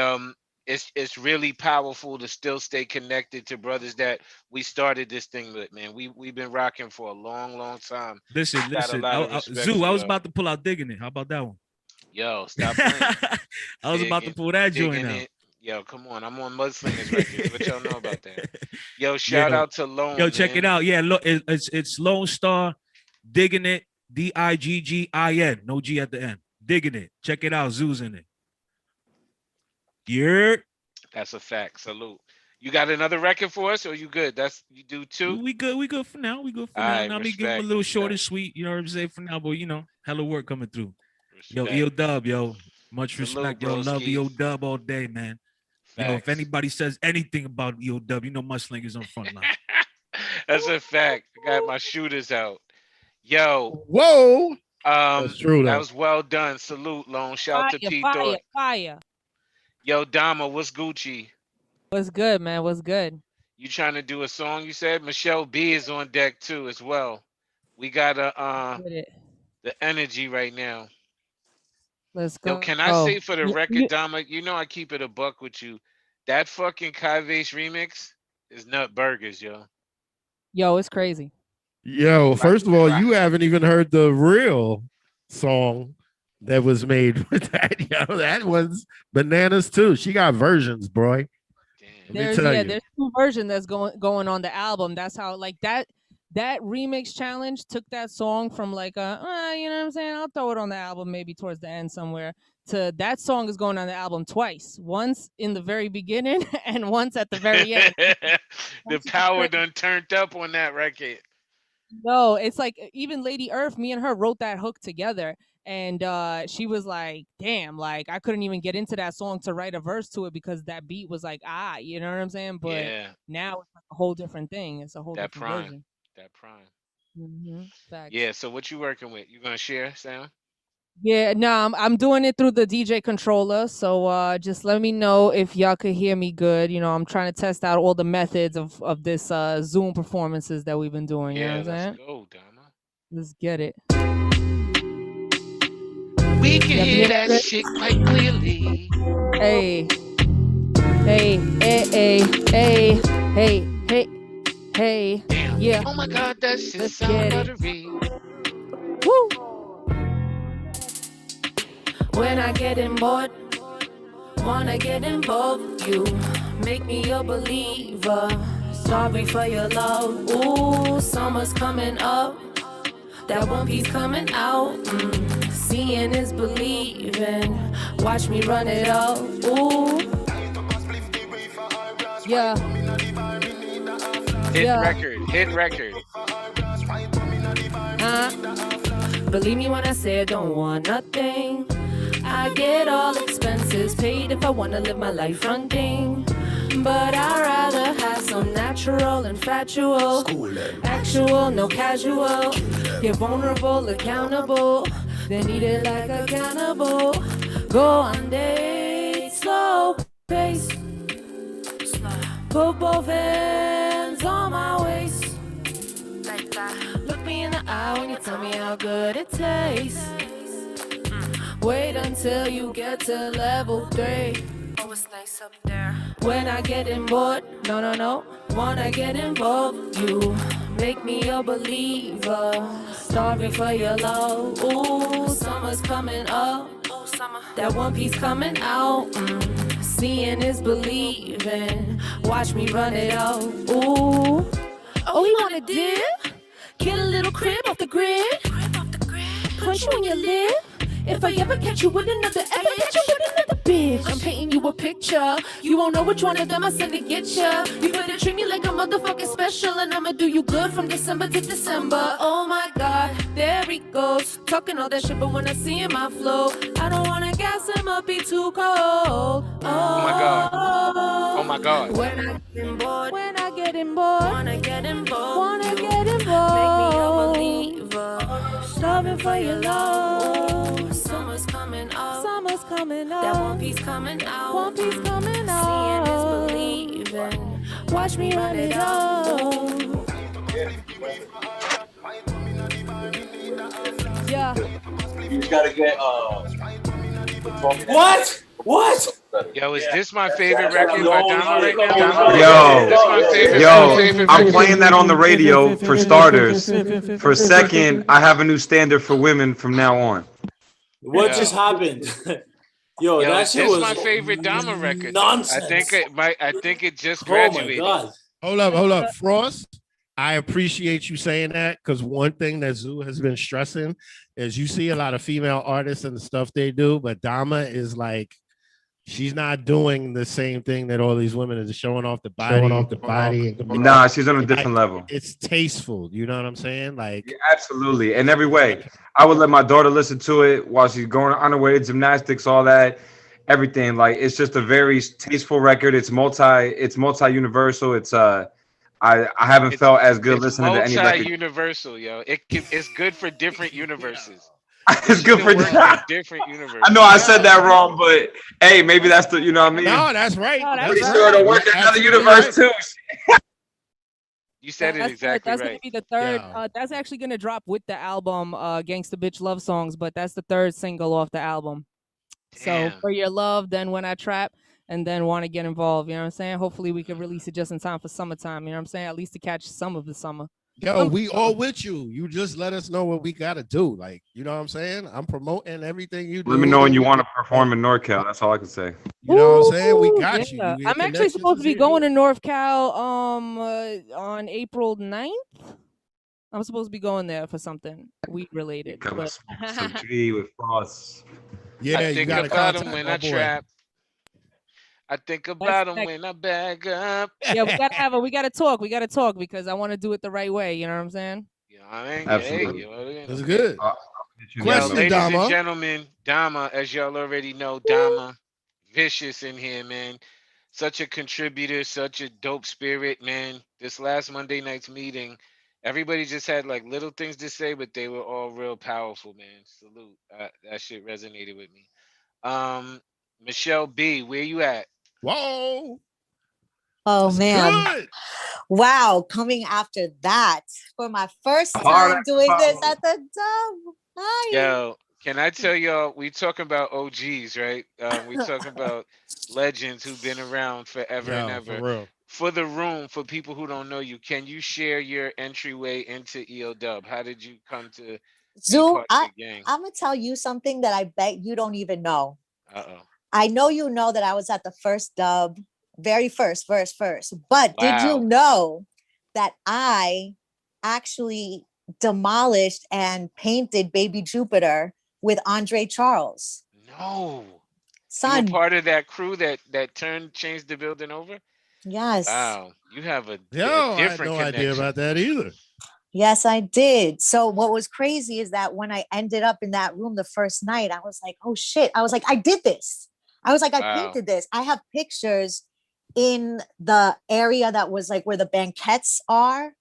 it's really powerful to still stay connected to brothers that we started this thing with, man. We've been rocking for a long, long time. Listen. Got a lot of respect Zoo, for I was y'all. about to pull out Digging It. How about that one? Yo, stop playing. I was about to pull that joint Digging out. it. Yo, come on. I'm on Mudslingers Records. What y'all know about that? Yo, shout out to Lone. Yo, check man. it out. Yeah, look, it's Lonestar, Digging It, Diggin. No G at the end. Digging It. Check it out. Zoo's in it. Yeah. That's a fact. Salute. You got another record for us, or you good? You do too? We good for now. We good for All now. right, Now me give him a little short and sweet. You know what I'm saying? For now, but hella work coming through. Yo, EODUB, yo. Much respect, yo. Love EODUB all day, man. Facts. Yo, if anybody says anything about EODUB, Mudslingers on front line. That's a fact. I got my shooters out. Yo. Whoa. That's true, though. That was well done. Salute, Lone. Shout to Pete Thorpe. Fire. Yo, Dama, what's Gucci? What's good, man? What's good? You trying to do a song, you said? Michelle B is on deck too as well. We got the energy right now. Let's go. Yo, can I say for the record, Dama, I keep it a buck with you. That fucking Kyvace remix is nut burgers, yo. Yo, it's crazy. Yo, first of all, you haven't even heard the real song that was made with that. Yo, that one's bananas too. She got versions, bro. There's two versions that's going on the album. That's how that remix challenge took that song from you know what I'm saying? I'll throw it on the album maybe towards the end somewhere. To that song is going on the album twice. Once in the very beginning and once at the very end. The power done turned up on that record. No, it's like even Lady Earth, me and her wrote that hook together. And she was like, damn, I couldn't even get into that song to write a verse to it because that beat was you know what I'm saying? But now it's a whole different thing. It's a whole different version. That prime. Mm-hmm. Yeah, so what you working with? You gonna share, Sam? Yeah, no, I'm doing it through the DJ controller. So just let me know if y'all could hear me good. I'm trying to test out all the methods of this Zoom performances that we've been doing. You know what I'm saying? Let's go, Donna. Let's get it. We can hear that shit quite clearly. Hey. Hey, hey, hey, hey, hey, hey. Damn. Yeah. Oh my God, that shit sound buttery. Woo. When I get bored, wanna get involved. You make me a believer. Sorry for your love. Ooh, summer's coming up. That One Piece coming out. Seeing is believing. Watch me run it up. Ooh. Yeah. Hit record. Believe me when I say I don't want nothing. I get all expenses paid if I wanna live my life fronting. But I'd rather have some natural and factual. Actual, no casual. Get vulnerable, accountable. Then eat it like a cannibal. Go on dates, slow pace. Put both hands on my waist. Like that. Look me in the eye when you tell me how good it tastes. Wait until you get to level 3. Oh, it's nice up there. When I get bored, no, wanna get involved. You make me a believer. Starving for your love. Ooh, summer's coming up. That One Piece coming out. Seeing is believing. Watch me run it out. Ooh. Oh, you wanna dip? Get a little crib off the grid. Punch you in your lip. If I ever catch you with another bitch, I'm painting you a picture. You won't know which one of them I send to get ya. You better treat me like a motherfucking special, and I'ma do you good from December to December. Oh my God, there he goes, talking all that shit, but when I see him I flow. I don't wanna gas him up, be too cold. Oh my God. Oh my God. When I get bored, wanna get involved. Make me a believer. Starving for your love. Summer's coming up. That One Piece coming out. Seeing is believing. Watch me run it up. You gotta get What? Yo, is this my favorite record by Dama right now? I'm playing that on the radio for starters. For a second, I have a new standard for women from now on. What just happened? Yo, that shit was my favorite Dama record. nonsense. I think it just Oh my graduated. god. Hold up, Frost. I appreciate you saying that because one thing that Zoo has been stressing is you see a lot of female artists and the stuff they do, but Dama is like, she's not doing the same thing that all these women are showing off the body. Nah, she's on a different level. It's tasteful. You know what I'm saying? Like, yeah, absolutely. In every way. I would let my daughter listen to it while she's going on her way to gymnastics, all that, everything. Like, it's just a very tasteful record. It's multi-universal. It's I haven't felt as good listening to any record. Multi-universal, yo. It's good for different universes. It's good for different universes. I know I said that wrong, but hey, maybe that's the, you know what I mean? No, that's right. Pretty sure it'll work in another universe too. You said it exactly that's right. Gonna be the third. That's actually gonna drop with the album, "Gangsta Bitch Love Songs," but that's the third single off the album. Damn. So, "For Your Love," then "When I Trap," and then "Want to Get Involved." You know what I'm saying? Hopefully, we can release it just in time for summertime. You know what I'm saying? At least to catch some of the summer. Yo, we all with you. You just let us know what we gotta do. Like, you know what I'm saying? I'm promoting everything you do. Let me know when you want to perform in NorCal. That's all I can say. You know what I'm saying? We got you. Yeah. I'm actually supposed to be going to North Cal on April 9th. I'm supposed to be going there for something weed related. Some tree with Frost. Yeah, I you think gotta about him contact when my I boy. trap. I think about him when I bag up. Yeah, we gotta talk. We gotta talk because I want to do it the right way. You know what I'm saying? Absolutely. That's good. Question, ladies and gentlemen, Dama, as y'all already know, Dama, vicious in here, man. Such a contributor, such a dope spirit, man. This last Monday night's meeting, everybody just had like little things to say, but they were all real powerful, man. Salute. That shit resonated with me. Michelle B, where you at? Whoa. Oh man. Good. Wow, coming after that for my first time doing this at the Dub. Hi. Yo, can I tell y'all, we talking about OGs, right? We talking about legends who've been around forever and ever. For real. For the room, for people who don't know you, can you share your entryway into EODUB? How did you come to Zoo, part of the gang? I'm gonna tell you something that I bet you don't even know. Uh-oh. I know you know that I was at the first Dub, very first. But did you know that I actually demolished and painted Baby Jupiter with Andre Charles? No. Son. You were part of that crew that changed the building over? Yes. Wow. You have a I had different no connection. idea about that either. Yes, I did. So what was crazy is that when I ended up in that room the first night, I was like, oh shit. I was like, I did this. I was like, I painted this. I have pictures in the area that was like where the banquettes are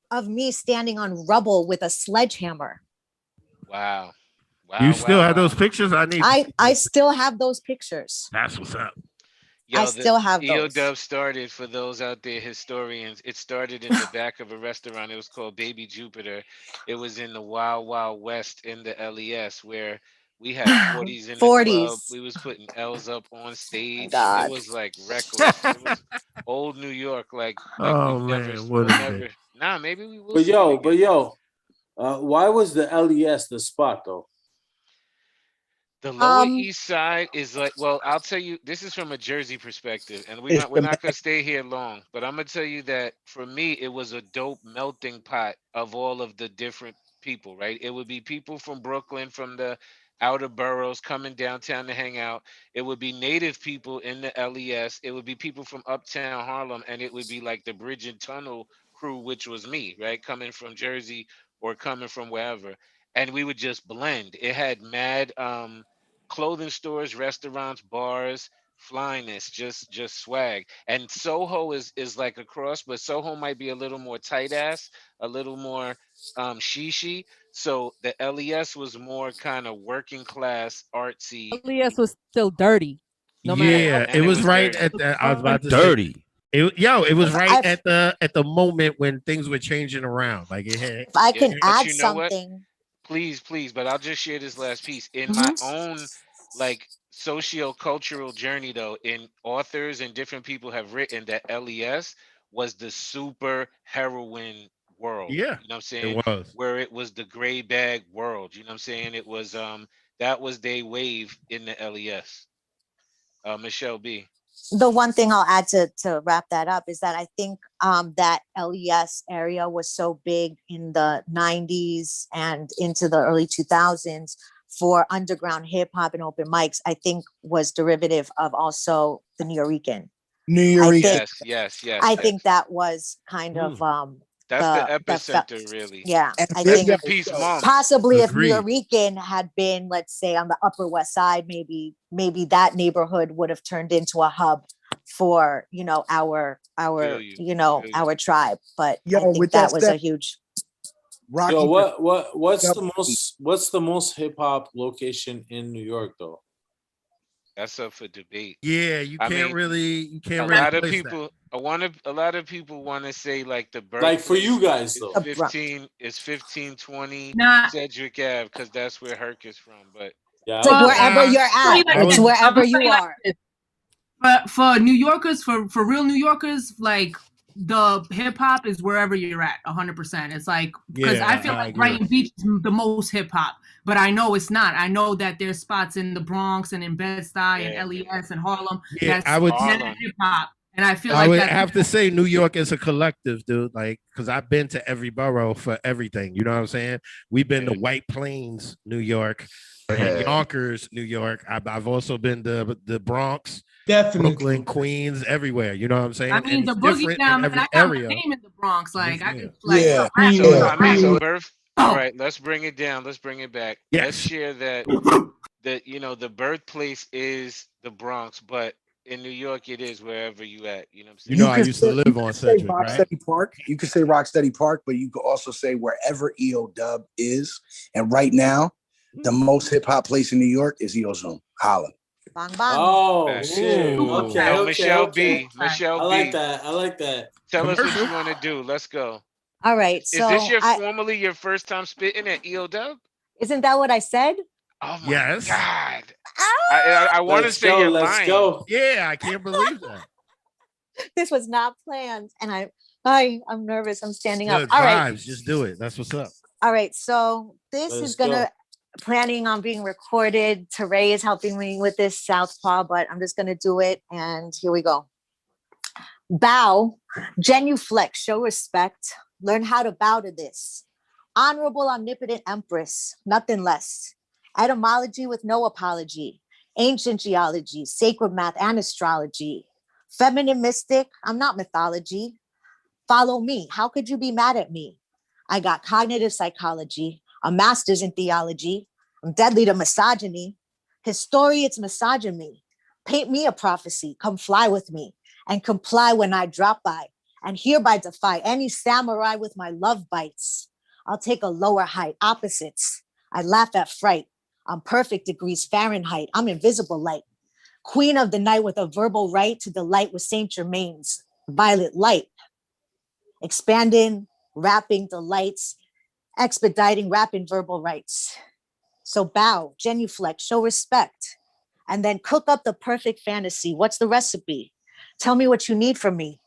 of me standing on rubble with a sledgehammer. Wow. You still have those pictures? I still have those pictures. That's what's up. I still have those. EODUB started, for those out there historians, it started in the back of a restaurant. It was called Baby Jupiter. It was in the Wild Wild West in the LES, where we had 40s in the club. We was putting L's up on stage. God. It was like reckless. It was old New York, like Oh we've man, never, what we'll is never. it? Nah, maybe we will. But see yo, it again. why was the LES the spot though? The Lower East Side is like, well, I'll tell you, this is from a Jersey perspective, and we're not gonna stay here long, but I'm gonna tell you that for me, it was a dope melting pot of all of the different people, right? It would be people from Brooklyn, from the outer boroughs coming downtown to hang out. It would be native people in the LES. It would be people from uptown Harlem, and it would be like the Bridge and Tunnel crew, which was me, right? Coming from Jersey or coming from wherever. And we would just blend. It had mad clothing stores, restaurants, bars, flyness, just swag. And Soho is like a cross, but Soho might be a little more tight ass, a little more shishi. So the LES was more kind of working class, artsy. LES was still dirty. No matter It was right at the, I was about to dirty. say. It was right at the moment when things were changing around. Like it had. If I can add something. please, but I'll just share this last piece. In my own like socio-cultural journey though, in authors and different people have written that LES was the super heroine world. Yeah, You know what I'm it saying? was. Where it was the gray bag world. You know what I'm saying? It was that was their wave in the LES. Michelle B. The one thing I'll add to wrap that up is that I think that LES area was so big in the 90s and into the early 2000s for underground hip hop and open mics, I think was derivative of also the Nuyorican. Yes. I think that was kind of that's the epicenter, really. Yeah, I Rest think in peace, Monk. possibly if Agreed. Nuyorican had been, let's say, on the Upper West Side, maybe that neighborhood would have turned into a hub for our our tribe. But I think that was a huge. Yo, what's the most hip hop location in New York though? That's up for debate. Yeah, you can't really A lot of people want to say like the birthplace. Like for you guys though, it's 1520 Cedric Ave because that's where Herc is from. But it's like wherever you're at, it's wherever you are. But for New Yorkers, for real New Yorkers, like the hip hop is wherever you're at, 100%. It's like because I feel like Brighton Beach is the most hip hop, but I know it's not. I know that there's spots in the Bronx and in Bed-Stuy and LES and Harlem. Yeah, that's I would hip hop, and I feel I like would that's have to say New York is a collective, dude. Like, because I've been to every borough for everything. You know what I'm saying? We've been to White Plains, New York, and Yonkers, New York. I've also been to the Bronx. Definitely. Brooklyn, Queens, everywhere. You know what I'm saying? I mean, the boogie down, man. I got my name in the Bronx. Like, I could, like, So birth. All right, let's bring it down. Let's bring it back. Yes. Let's share that the birthplace is the Bronx, but in New York it is wherever you at. You know what I'm saying? You know, I used to live on Cedric, right? Rocksteady Park. You could say Rocksteady Park, but you could also say wherever EODUB is. And right now, the most hip hop place in New York is EOZoom, Holland. Bang bang. Oh shit! Okay, Now, Michelle B. I like that. Tell us what you want to do. Let's go. All right. Is So this formally your first time spitting at EODUB? Isn't that what I said? Oh my God! Ah! I want to say you're lying. Go. Yeah, I can't believe that. This was not planned, and I'm nervous. I'm standing up. Good All vibes. right. Just do it. That's what's up. All right. So this is gonna. Planning on being recorded. Teray is helping me with this Southpaw, but I'm just gonna do it. And here we go. Bow, genuflect, show respect. Learn how to bow to this. Honorable, omnipotent empress, nothing less. Etymology with no apology. Ancient geology, sacred math and astrology. Feminine mystic, I'm not mythology. Follow me. How could you be mad at me? I got cognitive psychology, a master's in theology. I'm deadly to misogyny. His story, it's misogyny. Paint me a prophecy. Come fly with me and comply when I drop by and hereby defy any samurai with my love bites. I'll take a lower height, opposites. I laugh at fright. I'm perfect degrees Fahrenheit. I'm invisible light. Queen of the night with a verbal right to delight with Saint Germain's violet light. Expanding, rapping delights, expediting, rapping verbal rights. So bow, genuflect, show respect, and then cook up the perfect fantasy. What's the recipe? Tell me what you need from me.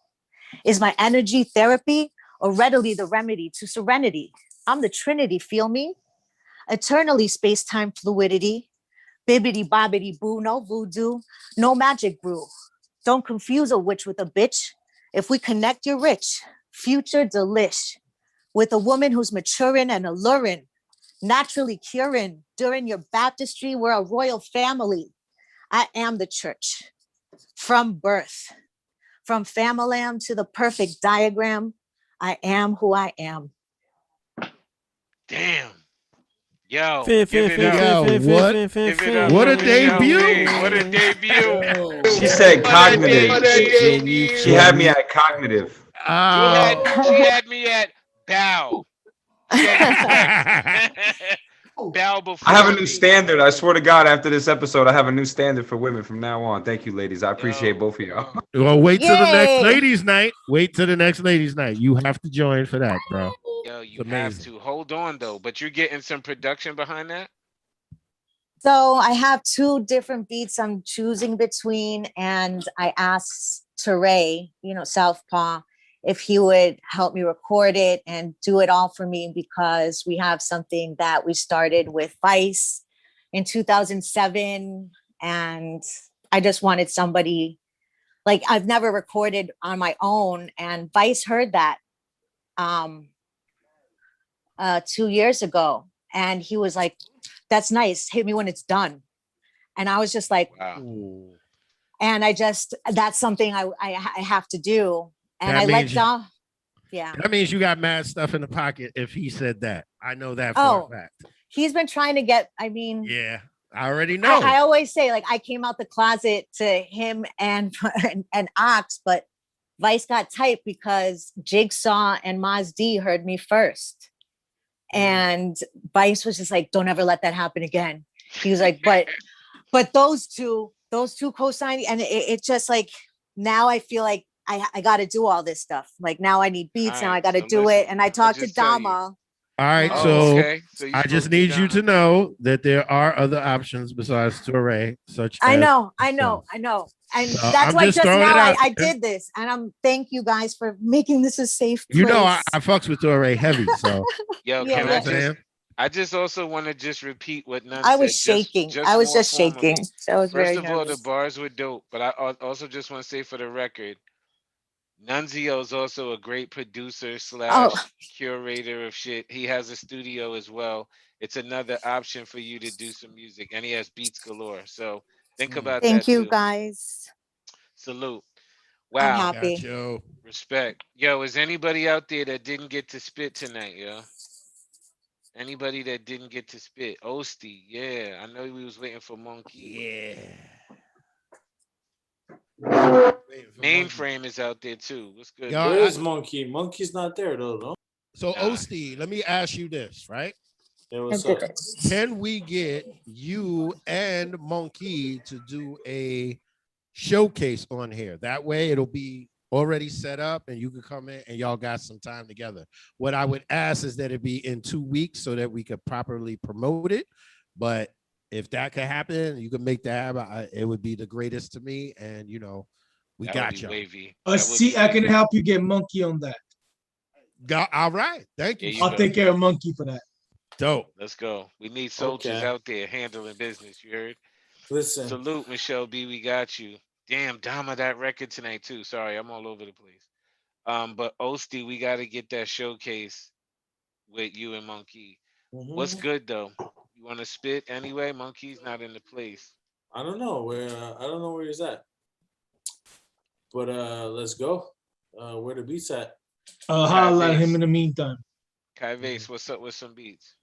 Is my energy therapy or readily the remedy to serenity? I'm the Trinity, feel me? Eternally space-time fluidity. Bibbity bobbity boo, no voodoo, no magic brew. Don't confuse a witch with a bitch. If we connect, you're rich. Future delish. With a woman who's maturing and alluring, naturally curing. During your baptistry, we're a royal family. I am the church. From birth, from familam to the perfect diagram, I am who I am. Damn. Yo, What a debut. What a debut. She said cognitive. She had me at cognitive. She had me at bow. bow before I have a new me. standard. I swear to God, after this episode, I have a new standard for women from now on. Thank you, ladies. I appreciate both of y'all. Well, wait till the next Yay! ladies' night. Wait till the next ladies' night. You have to join for that, bro. Yo, you have to. Hold on, though. But you're getting some production behind that? So I have 2 different beats I'm choosing between, and I asked Teray, Southpaw, if he would help me record it and do it all for me, because we have something that we started with Vice in 2007, and I just wanted somebody, like, I've never recorded on my own, and Vice heard that 2 years ago, and he was like, that's nice, hit me when it's done. And I was just like, wow. And that's something I have to do. And I let Dom. Yeah. That means you got mad stuff in the pocket if he said that. I know that for a fact. He's been trying to get, yeah, I already know. I always say, like, I came out the closet to him and Ox, but Vice got tight because Jigsaw and Maz D heard me first. And Vice was just like, don't ever let that happen again. He was like, but those two co-signing, and it just, like, now I feel like I got to do all this stuff. Like, now I need beats. Now I got to do it. And I talked to Dama. All right, so I just need you to know that there are other options besides Teray, such I as know. And that's why just now I did this. And thank you guys for making this a safe place. You know, I fucks with Teray heavy, so. Yo, can I just also want to just repeat what Nun said. I was shaking. I was just shaking. So I was very First of all, the nervous. bars were dope, but I also just want to say for the record, Nunzio is also a great producer / curator of shit. He has a studio as well. It's another option for you to do some music, and he has beats galore. So think about that. Thank you, too. guys. Salute. Wow. I'm happy. Respect. Yo, is anybody out there that didn't get to spit tonight, yo? Anybody that didn't get to spit? Osty, yeah. I know we was waiting for Monkey. Yeah. Mainframe is out there too. What's good? Where is Monkey? Monkey's not there though, no? So Osty, let me ask you this, right? Yeah, what's up? Can we get you and Monkey to do a showcase on here? That way it'll be already set up and you can come in and y'all got some time together. What I would ask is that it be in 2 weeks so that we could properly promote it. But if that could happen, you can make that happen. It would be the greatest to me. And, we got you. See, I can help you get Monkey on that. All right. Thank you. I'll take care of Monkey for that. Dope. Let's go. We need soldiers out there handling business. You heard? Listen. Salute, Michelle B. We got you. Damn, Dama, that record tonight too. Sorry, I'm all over the place. But Osty, we got to get that showcase with you and Monkey. What's good though? You want to spit anyway? Monkey's not in the place. I don't know where he's at. But let's go. Where the beats at? Holla at him in the meantime. Kyvace, what's up with some beats?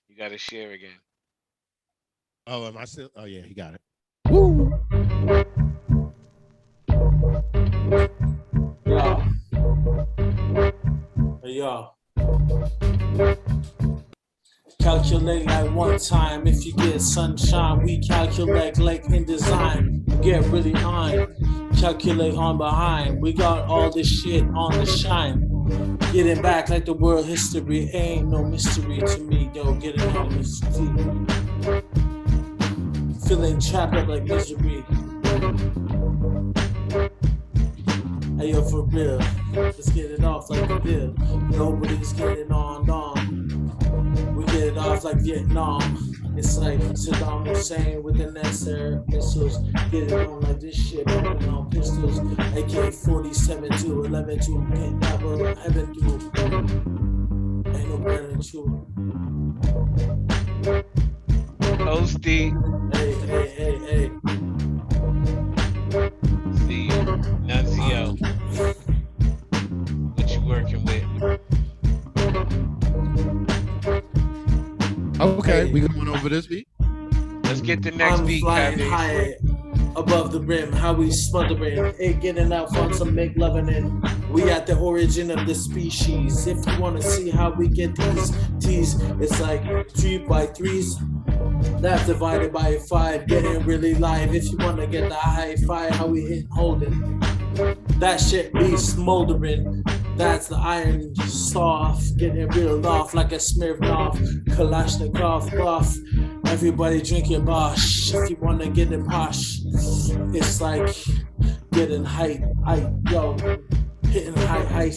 You got to share again. Oh, am I still? Oh yeah, he got it. Hey, y'all. Calculate like one time. If you get sunshine, we calculate like in design. Get really on. Calculate on behind. We got all this shit on the shine. Getting back like the world history. Ain't no mystery to me. Yo, getting on this deep. Feeling trapped up like misery. Hey, yo, for real. Let's get it off like a deal. Nobody's getting on. We get it off like Vietnam. It's like Saddam Hussein with the Nasser missiles. Get it on like this shit, bumping on pistols. AK-47 to 11 to can't never heaven through. Ain't no better than you. Osty. Hey. See you. Nunzio. What you working with? Okay, we going over this beat. Let's get the next I'm beat. flying high. above the rim, how we smothering it, getting out from some make loving it. We at the origin of the species. If you wanna see how we get these teas, it's like 3 by 3s. That's divided by 5, getting really live. If you wanna get the high five, how we hit holding. That shit be smoldering. That's the iron soft, getting real off like a Smirnoff, Kalashnikov buff. Everybody drink your Bosch. If you wanna get it posh, it's like getting height, yo, hitting high.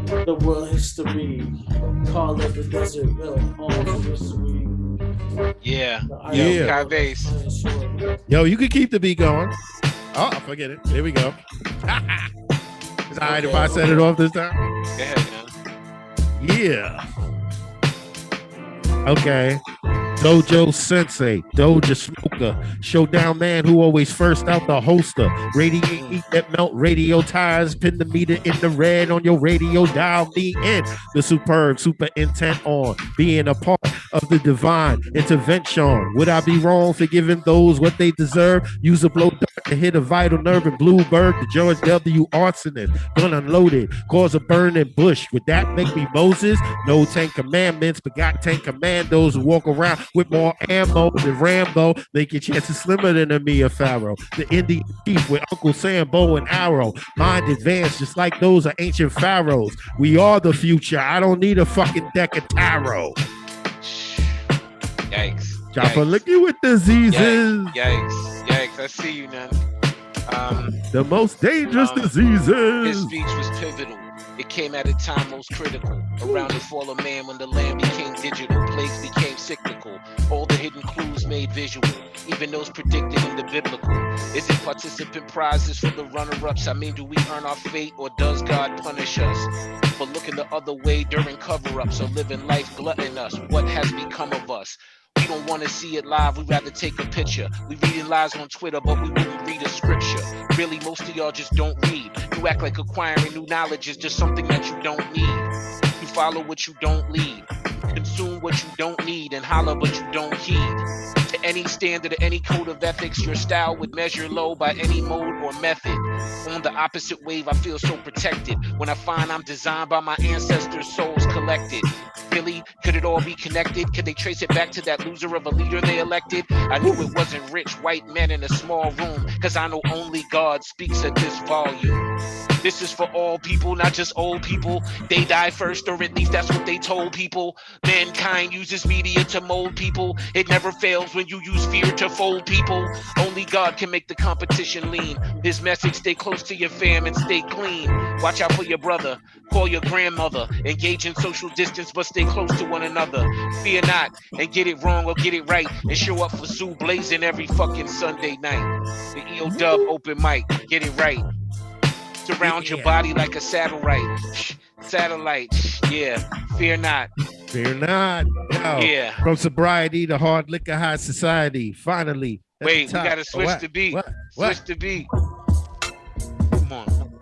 The world history, call it the desert, all the history. Yeah, Yeah. Kyvace. Yo, you can keep the beat going. Oh, forget it. Here we go. It's all right if I set it off this time. Go ahead, man. Yeah. Okay. Dojo Sensei, Doja Smoker, Showdown Man who always first out the holster. Radiate, eat that melt, radio tires, pin the meter in the red on your radio dial. Me in the superb, super intent on being a part of the divine intervention. Would I be wrong for giving those what they deserve? Use a blow dart to hit a vital nerve in Bluebird, the George W. arsonist. Gun unloaded, cause a burning bush. Would that make me Moses? No 10 commandments, but got 10 commandos who walk around with more ammo than Rambo. They get chances slimmer than a Mia Farrow. The Indian chief with Uncle Sam, bow and arrow. Mind advanced just like those of ancient pharaohs. We are the future. I don't need a fucking deck of tarot. Yikes. Chopper licky with diseases. Yikes. I see you, man. The most dangerous diseases. His speech was pivotal. It came at a time most critical. Around the fall of man when the land became digital. Plagues became cyclical. All the hidden clues made visual. Even those predicted in the biblical. Is it participant prizes for the runner-ups? I mean, do we earn our fate or does God punish us? For looking the other way during cover-ups or living life glutting us? What has become of us? We don't want to see it live, we'd rather take a picture. We reading lies on Twitter, but we wouldn't read a scripture. Really, most of y'all just don't read. You act like acquiring new knowledge is just something that you don't need. You follow what you don't lead. Consume what you don't need and holler but you don't heed. To any standard or any code of ethics, your style would measure low by any mode or method. On the opposite wave, I feel so protected when I find I'm designed by my ancestors' souls collected. Really? Could it all be connected? Could they trace it back to that loser of a leader they elected? I knew it wasn't rich white men in a small room, cause I know only God speaks at this volume. This is for all people, not just old people. They die first, or at least that's what they told people. Mankind uses media to mold people. It never fails when you use fear to fold people. Only God can make the competition lean. His message, stay close to your fam and stay clean. Watch out for your brother, call your grandmother. Engage in social distance, but stay close to one another. Fear not, and get it wrong or get it right. And show up for Zoo Blazing every fucking Sunday night. The EODUB open mic, get it right. Surround your body like a satellite. Yeah, fear not. Fear not. Yo, yeah. From sobriety to hard liquor high society. Finally. Wait, we gotta switch the beat. Switch the beat. Come on.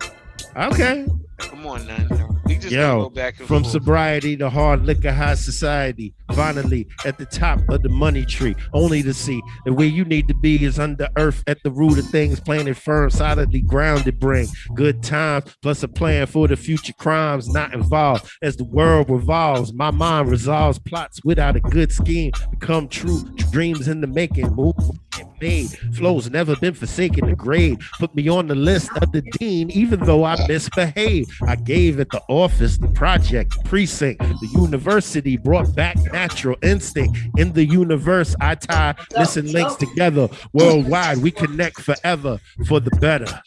Okay. Come on, man. We just go back and from forth. sobriety to hard liquor high society. Finally, at the top of the money tree, only to see that where you need to be is under earth at the root of things, planted firm, solidly grounded, bring good times, plus a plan for the future crimes not involved. As the world revolves, my mind resolves plots without a good scheme, become true, dreams in the making, move and made, flows never been forsaken, the grade, put me on the list of the dean, even though I misbehaved. I gave at the office, the project, precinct, the university brought back natural instinct. In the universe, I tie missing links together. Worldwide, we connect forever for the better.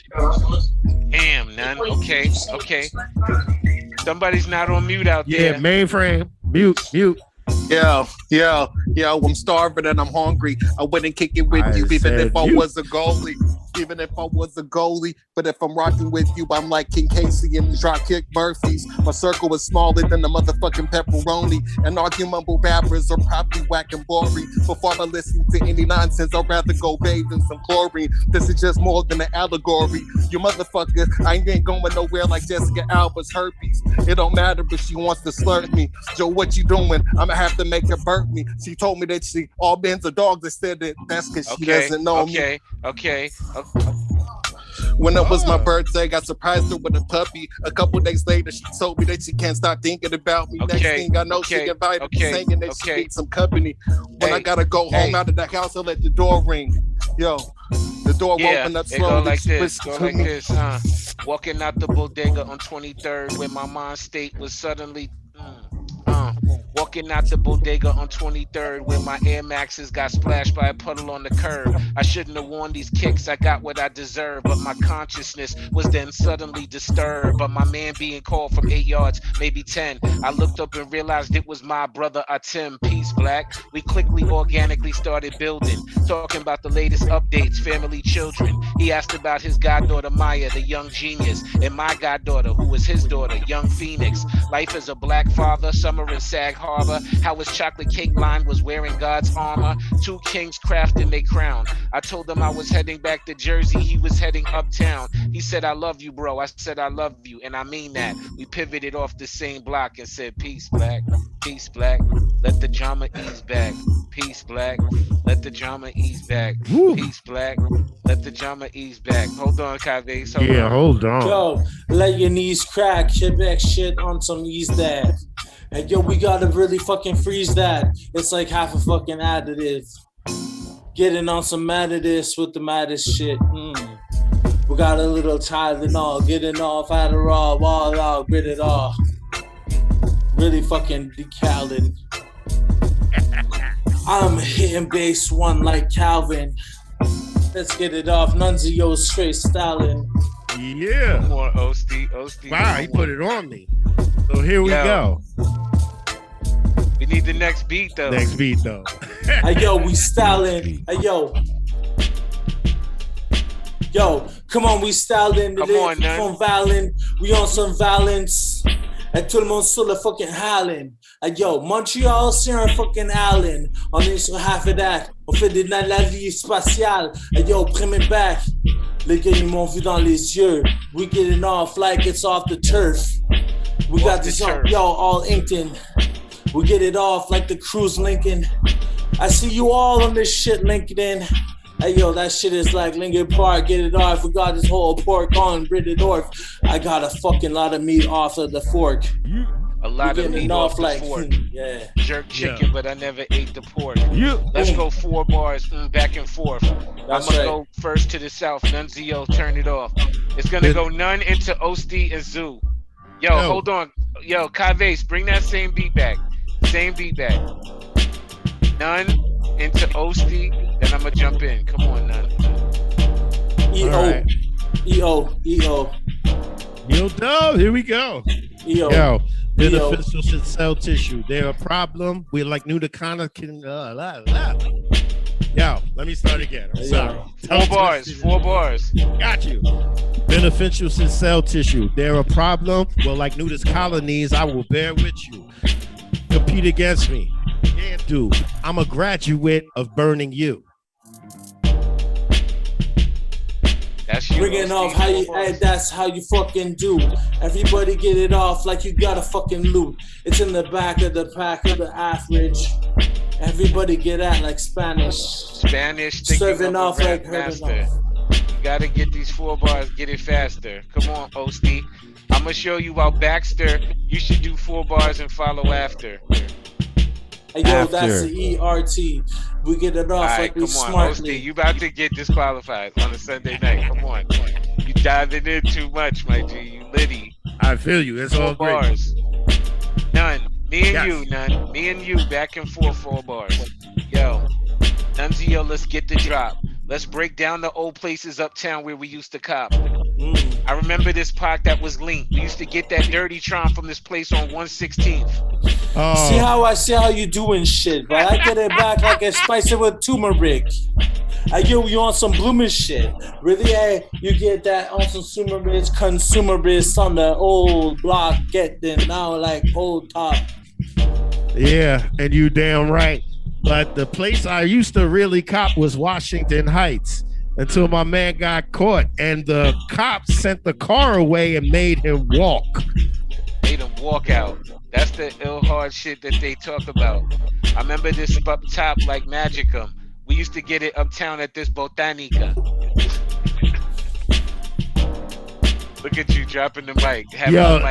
Damn, none. Okay. Somebody's not on mute out there. Yeah, mainframe. Mute. Yo, I'm starving and I'm hungry. I wouldn't kick it with you even if I was a goalie. even if I was a goalie. But if I'm rocking with you, I'm like King Casey and the Dropkick Murphys. My circle is smaller than the motherfucking pepperoni. And arguable rappers are probably whack and boring. Before I listen to any nonsense, I'd rather go bathe in some chlorine. This is just more than an allegory. You motherfucker, I ain't going nowhere like Jessica Alba's herpes. It don't matter if she wants to slurp me. Joe, what you doing? I'ma have to make her burp me. She told me that she all men's are dogs instead of that's because she doesn't know me. Okay. When it was my birthday, I surprised her with a puppy. A couple days later, she told me that she can't stop thinking about me. Next thing I know, she invited me, saying that she needs some company. When I gotta go home out of the house, I let the door ring. Yo, the door opened up slowly. Go like this, Walking out the bodega on 23rd, where my mind state was suddenly. Walking out the bodega on 23rd, where my Air Maxes got splashed by a puddle on the curb. I shouldn't have worn these kicks, I got what I deserved, but my consciousness was then suddenly disturbed. But my man being called from 8 yards, maybe 10. I looked up and realized it was my brother Atim. Peace, Black. We quickly, organically started building, talking about the latest updates, family, children. He asked about his goddaughter Maya, the young genius, and my goddaughter, who was his daughter, young Phoenix. Life as a black father, summer in Sag Harbor, how his chocolate cake line was wearing God's armor, 2 kings crafting their crown. I told him I was heading back to Jersey, he was heading uptown. He said, I love you, bro. I said, I love you, and I mean that. We pivoted off the same block and said, peace, Black. Peace, Black. Let the drama ease back. Peace, Black. Let the drama ease back. Peace, Black. Let the drama ease back. Hold on, Kyvace. Hold on. Yo, let your knees crack. Shit back shit on some ease that. And yo, we gotta really fucking freeze that. It's like half a fucking additive. Getting on some additives with the maddest shit. We got a little Tylenol, getting off Adderall, wall out, grit it off. Really fucking decalin'. I'm hitting base 1 like Calvin. Let's get it off. Nonezeo straight styling. Yeah. More Osty. Wow, he put it on me. So here we go. We need the next beat though. Hey yo, we styling. Hey yo. Yo, come on, we styling. Come on, man. From Valen. We on some Valence. Et tout le monde sur le fucking Highland. Hey yo, Montreal, c'est un fucking Allen. On est sur half of that. On fait des analyses spatiales. Hey yo, bring me back. Les gars, ils m'ont vu dans les yeux. We getting off like it's off the turf. We got this up, yo, all inked in. We get it off like the Cruise Lincoln. I see you all on this shit, LinkedIn. Hey yo, that shit is like Lincoln Park. Get it off. We got this whole pork on Brittendorf. I got a fucking lot of meat off of the fork. A lot of meat off the fork. Yeah. Jerk chicken, but I never ate the pork. Let's go 4 bars, back and forth. I'm gonna go first to the south. Nonezeo, turn it off. It's gonna go none into Osty and Zoo. Yo, hold on. Yo, Kyvace, bring that same beat back. None into Osty, then I'm gonna jump in. Come on, None. EODUB, here we go. Yo, beneficial cell tissue. They're a problem. We're like new to kind of can. Yo, let me start again. I'm sorry. 4 bars. Got you. Beneficial cell tissue. They're a problem. Well, like nudist colonies, I will bear with you. Compete against me. Can't do. I'm a graduate of burning you. That's you. Bringing off how you. Hey, that's how you fucking do. Everybody get it off like you got a fucking loot. It's in the back of the pack of the average. Everybody get at like Spanish. Serving off like master. You gotta get these 4 bars, get it faster. Come on, Osty. I'm gonna show you about Baxter. You should do 4 bars and follow after. Hey, yo, that's the ERT. We get it off like we smartly. Osty, you about to get disqualified on a Sunday night. Come on. You diving in too much, my G. You litty. I feel you. It's all great. Bars. None. Me and you, None. Me and you, back and forth 4 bars. Yo, Nonezeo, let's get the drop. Let's break down the old places uptown where we used to cop. I remember this park that was linked. We used to get that dirty Tron from this place on 116th. See how you doing shit, but I get it back like I spice it with turmeric. You on some blooming shit. Really, you get that on some consumerist on the old block, getting now like old top. Yeah, and you damn right. But the place I used to really cop was Washington Heights until my man got caught, and the cops sent the car away and made him walk. Made him walk out. That's the ill hard shit that they talk about. I remember this up top like Magicum. We used to get it uptown at this Botanica. Look at you dropping the mic.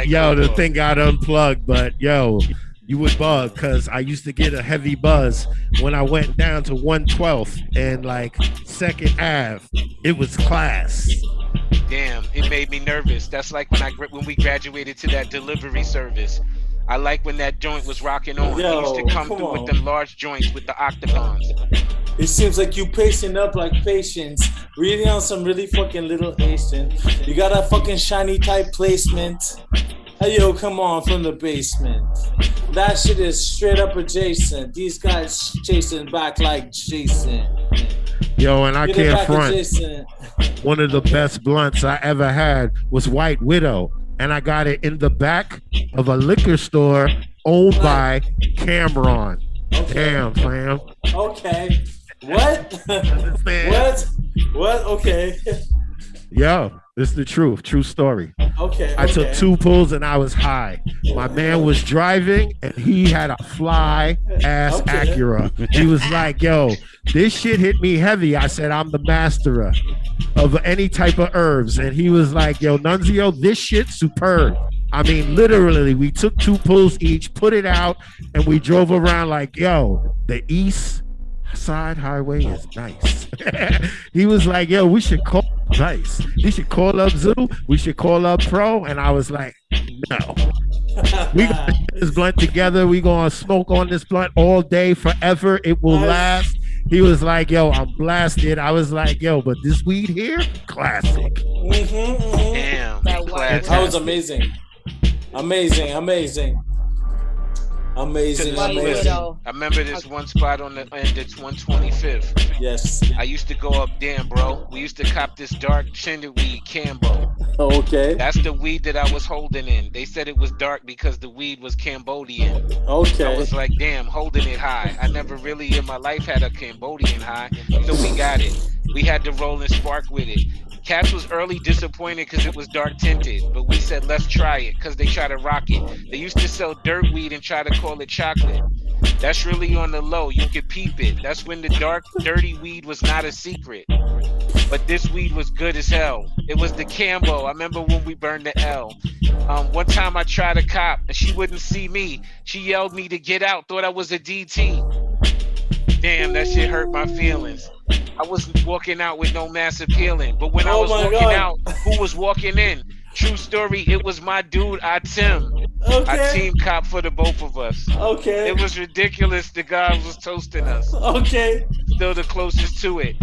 Yo, the thing got unplugged, but yo, you would bug because I used to get a heavy buzz when I went down to 112th and like 2nd Ave. It was class. Damn, it made me nervous. That's like when we graduated to that delivery service. I like when that joint was rocking on. He used to come through with them large joints with the octagons. It seems like you pacing up like patience. Really on some really fucking little Asian. You got a fucking shiny type placement. Hey, yo, come on from the basement. That shit is straight up adjacent. These guys chasing back like Jason. Yo, and I can't front. One of the best blunts I ever had was White Widow. And I got it in the back of a liquor store owned by Cameron. Okay. Damn, fam. Okay. What? What? Okay. Yo, this is the truth. True story. Okay. I took 2 pulls and I was high. My man was driving and he had a fly ass Acura. He was like, yo, this shit hit me heavy. I said, I'm the master of any type of herbs. And he was like, yo, Nonezeo, this shit's superb. I mean, literally, we took 2 pulls each, put it out, and we drove around like, yo, the East Side Highway is nice. He was like, yo, we should call nice. We should call up Zoo. We should call up Pro. And I was like, no. We gonna get this blunt together. We gonna smoke on this blunt all day, forever. It will last. He was like, yo, I'm blasted. I was like, yo, but this weed here, classic. Damn, that was amazing. Amazing. I remember this one spot on the end. It's 125th. Yes. I used to go up. Damn, bro. We used to cop this dark chinted weed, Cambo. Okay. That's the weed that I was holding in. They said it was dark because the weed was Cambodian. Okay. I was like, damn, holding it high. I never really in my life had a Cambodian high. So we got it. We had to roll and spark with it. Cats was early disappointed because it was dark tinted, but we said let's try it because they try to rock it. They used to sell dirt weed and try to call it chocolate. That's really on the low. You could peep it. That's when the dark, dirty weed was not a secret. But this weed was good as hell. It was the Cambo. I remember when we burned the L. One time I tried to cop and she wouldn't see me. She yelled me to get out. Thought I was a DT. Damn, that shit hurt my feelings. I was walking out with no mass appealing, but when I was walking out, who was walking in? True story, it was my dude, Tim. I team cop for the both of us. Okay. It was ridiculous. The guy was toasting us. Okay. Still the closest to it.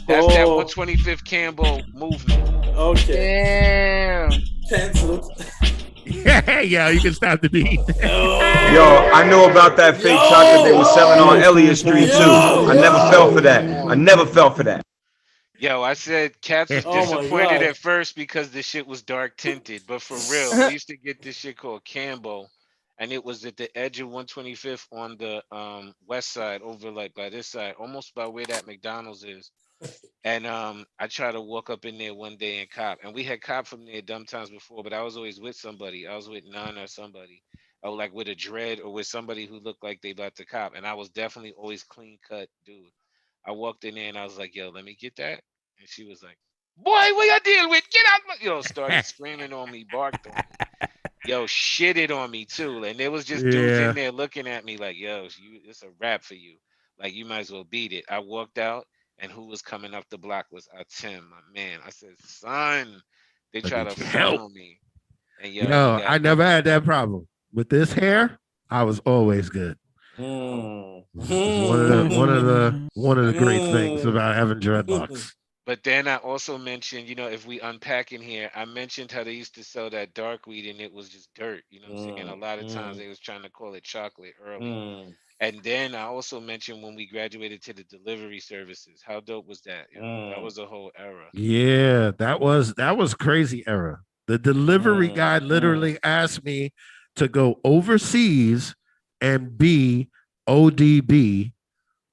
That's that 125th Cambo movement. Okay. Damn. Canceled. Yeah, you can stop the beat. Yo, I know about that fake chocolate they were selling on Elliott Street too. I never fell for that. Yo, I said cats was disappointed at first because the shit was dark tinted, but for real, we used to get this shit called Cambo, and it was at the edge of 125th on the west side, over like by this side, almost by where that McDonald's is. And I tried to walk up in there one day and cop, and we had cop from there dumb times before, but I was always with somebody. I was with None or somebody. I was like with a dread or with somebody who looked like they about to cop, and I was definitely always clean cut dude. I walked in there and I was like, yo, let me get that. And she was like, boy, what you deal with? Get out. Yo, started screaming on me, barked on me. Yo, shitted on me too. And there was just dudes in there looking at me like, yo, it's a wrap for you. Like, you might as well beat it. I walked out, and who was coming up the block was Tim, my man. I said, son, they try to front on me. And yo, I never had that problem. With this hair, I was always good. One of the great things about having dreadlocks. But then I also mentioned, if we unpack in here, I mentioned how they used to sell that dark weed and it was just dirt. You know what I'm saying? A lot of times they was trying to call it chocolate early. And then I also mentioned when we graduated to the delivery services. How dope was that? That was a whole era. Yeah, that was crazy era. The delivery guy literally asked me to go overseas and be ODB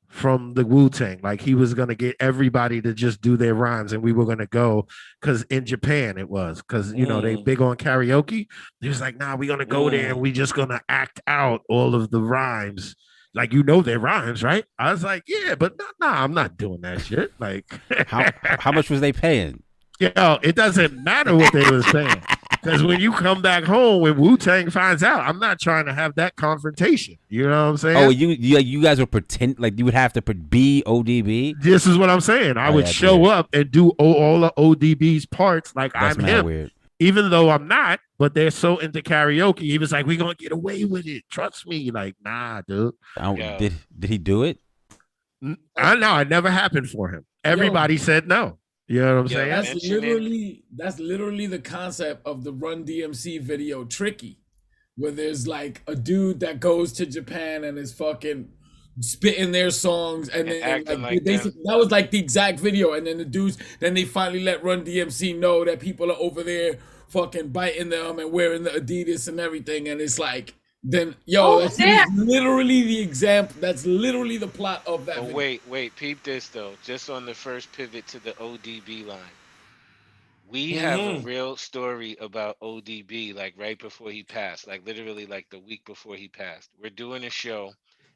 from the Wu-Tang. Like he was gonna get everybody to just do their rhymes, and we were gonna go because in Japan it was because they big on karaoke. He was like, "Nah, we're gonna go there and we just gonna act out all of the rhymes." Like their rhymes, right? I was like, "Yeah, but nah, I'm not doing that shit." Like, how much was they paying? It doesn't matter what they was saying. Because when you come back home, when Wu-Tang finds out, I'm not trying to have that confrontation. You know what I'm saying? Oh, you guys would pretend like you would have to be ODB? This is what I'm saying. I would show up and do all of ODB's parts like That's I'm mad him. weird. Even though I'm not, but they're so into karaoke. He was like, we're going to get away with it. Trust me. Like, nah, dude. Did he do it? I know. It never happened for him. Everybody said no. You know what I'm saying? That's literally the concept of the Run DMC video Tricky, where there's like a dude that goes to Japan and is fucking spitting their songs and then that was like the exact video. And then the dudes, then they finally let Run DMC know that people are over there fucking biting them and wearing the Adidas and everything. And it's like, then that's literally the example. That's literally the plot of that. But wait, peep this though. Just on the first pivot to the ODB line, we have a real story about ODB. Like right before he passed, like literally like the week before he passed, we're doing a show,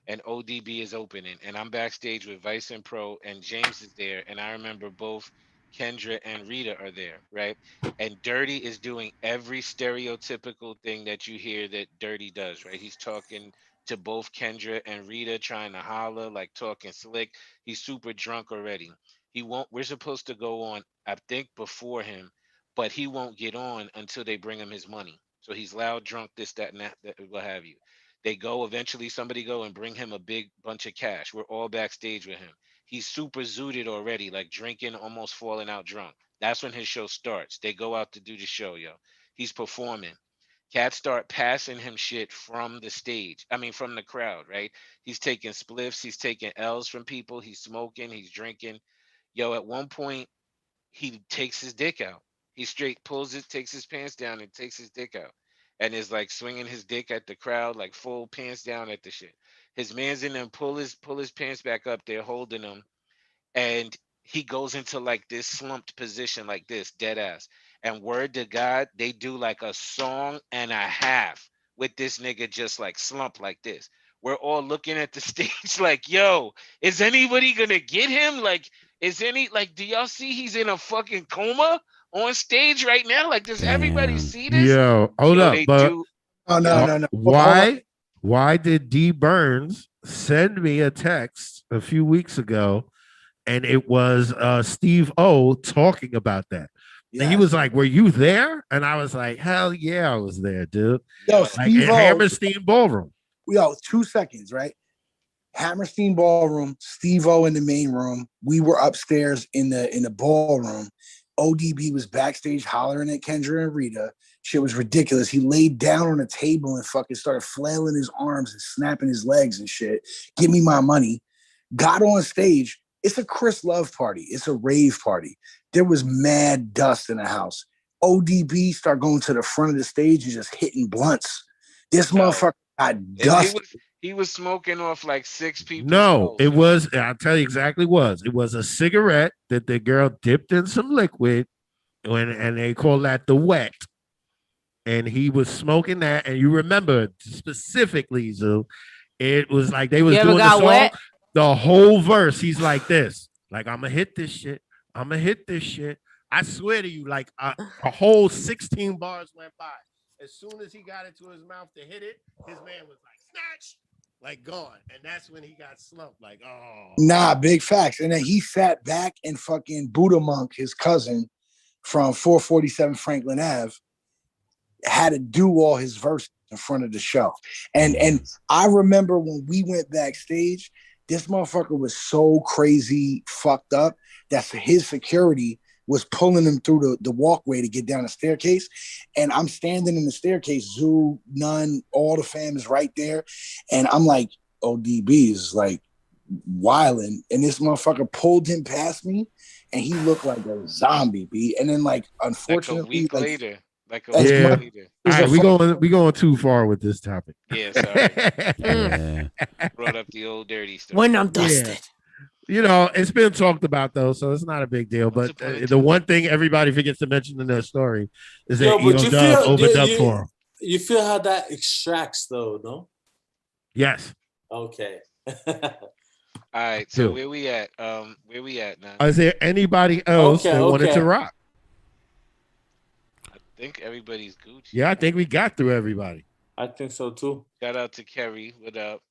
and ODB is opening, and I'm backstage with Vice and Pro, and James is there, and I remember both Kendra and Rita are there, right? And Dirty is doing every stereotypical thing that you hear that Dirty does, right? He's talking to both Kendra and Rita, trying to holler, like talking slick. He's super drunk already. We're supposed to go on, I think, before him, but he won't get on until they bring him his money. So he's loud, drunk, this, that, and that what have you. They go, eventually somebody go and bring him a big bunch of cash. We're all backstage with him. He's super zooted already, like drinking, almost falling out drunk. That's when his show starts. They go out to do the show, yo. He's performing. Cats start passing him shit from the stage. I mean, from the crowd, right? He's taking spliffs. He's taking L's from people. He's smoking. He's drinking. Yo, at one point, he takes his dick out. He straight takes his pants down and takes his dick out. And is like swinging his dick at the crowd, like full pants down at the shit. His man's in them, pull his pants back up. They're holding him, and he goes into like this slumped position, like this, dead ass. And word to God, they do like a song and a half with this nigga just like slumped like this. We're all looking at the stage like, yo, is anybody gonna get him? Like, do y'all see he's in a fucking coma on stage right now? Like, does everybody see this? Yo, hold up. But no. Why did D Burns send me a text a few weeks ago, and it was Steve O talking about that? Yeah. And he was like, "Were you there?" And I was like, "Hell yeah, I was there, dude." Yo, like Steve O, Hammerstein Ballroom. Yo, 2 seconds, right? Hammerstein Ballroom, Steve O in the main room. We were upstairs in the ballroom. ODB was backstage hollering at Kendra and Rita. Shit was ridiculous. He laid down on a table and fucking started flailing his arms and snapping his legs and shit. Give me my money. Got on stage. It's a Chris Love party. It's a rave party. There was mad dust in the house. ODB started going to the front of the stage and just hitting blunts. This motherfucker got dust. He was smoking off like 6 people. No, it was, I'll tell you exactly what it was. It was a cigarette that the girl dipped in some liquid, and they call that the wet. And he was smoking that. And you remember specifically, Zoo, it was like they was doing the song. Wet? The whole verse, he's like this. Like, I'm going to hit this shit. I'm going to hit this shit. I swear to you, like a whole 16 bars went by. As soon as he got it to his mouth to hit it, his man was like, snatch. Like gone, and that's when he got slumped. Like, oh, nah, big facts. And then he sat back and fucking Buddha Monk, his cousin from 447 Franklin Ave, had to do all his verses in front of the show. And I remember when we went backstage, This motherfucker was so crazy fucked up that his security was pulling him through the walkway to get down the staircase. And I'm standing in the staircase, Zoo, None, all the fam is right there. And I'm like, ODB is like wilding. And this motherfucker pulled him past me and he looked like a zombie, B. And then like, unfortunately, like a week later. All right, we going too far with this topic. Yeah, sorry. Brought up the old dirty stuff. When I'm dusted. Yeah. You know, it's been talked about though, so it's not a big deal. But the one thing everybody forgets to mention in their story is that EODUB overdubbed for him. You feel how that extracts though, no? Yes. Okay. All right, so where we at? Where we at now? Is there anybody else that wanted to rock? I think everybody's Gucci. Yeah, I think we got through everybody. I think so too. Shout out to Kerry. What up?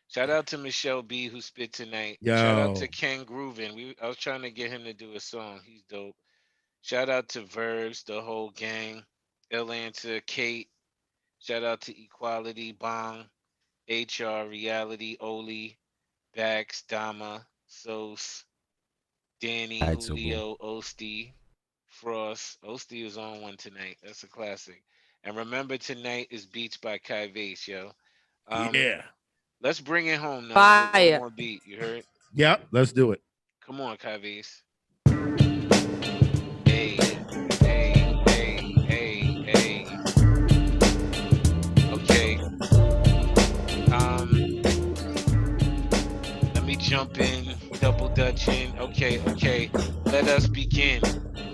Shout out to Michelle B who spit tonight. Yo. Shout out to Ken Groovin. I was trying to get him to do a song. He's dope. Shout out to Verbs, the whole gang. Ill Answer, Kate. Shout out to Equality, Bong, HR, Reality, Oli, Bax, Dama, Sos, Danny, Julio, Osty, Frost. Osty was on one tonight. That's a classic. And remember, tonight is Beats by Kyvace, yo. Yeah. Let's bring it home now. Fire. One more beat. You heard? Yep, let's do it. Come on, Kyvace. Hey, hey, hey, hey, hey. Okay. Let me jump in, double dutch in. Okay. Let us begin.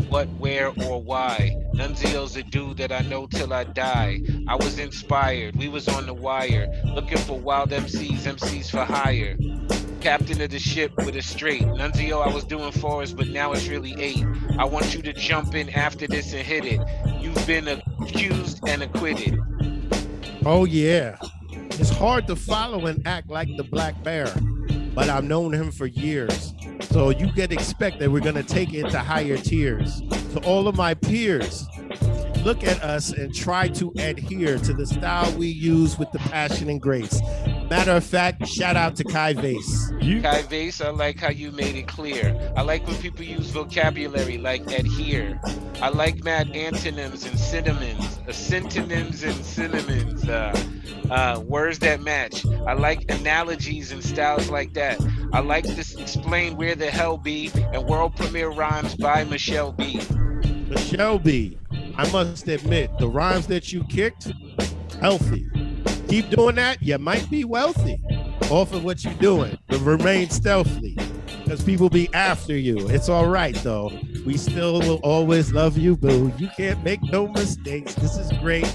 What, where, or why? Nonzeo's a dude that I know till I die. I was inspired, we was on the wire, looking for wild MCs for hire. Captain of the ship with a straight. Nonzeo, I was doing forest, but now it's really 8. I want you to jump in after this and hit it. You've been accused and acquitted. Oh yeah. It's hard to follow and act like the Black Bear, but I've known him for years. So you can expect that we're going to take it to higher tiers. To all of my peers, look at us and try to adhere to the style we use with the passion and grace. Matter of fact, shout out to Kyvace. Kyvace, I like how you made it clear. I like when people use vocabulary like adhere. I like mad antonyms and synonyms, words that match. I like analogies and styles like that. I like to explain where the hell be and world premiere rhymes by Michelle B. Michelle B, I must admit, the rhymes that you kicked, healthy. Keep doing that, you might be wealthy off of what you're doing, but remain stealthily because people be after you. It's all right, though. We still will always love you, boo. You can't make no mistakes. This is great.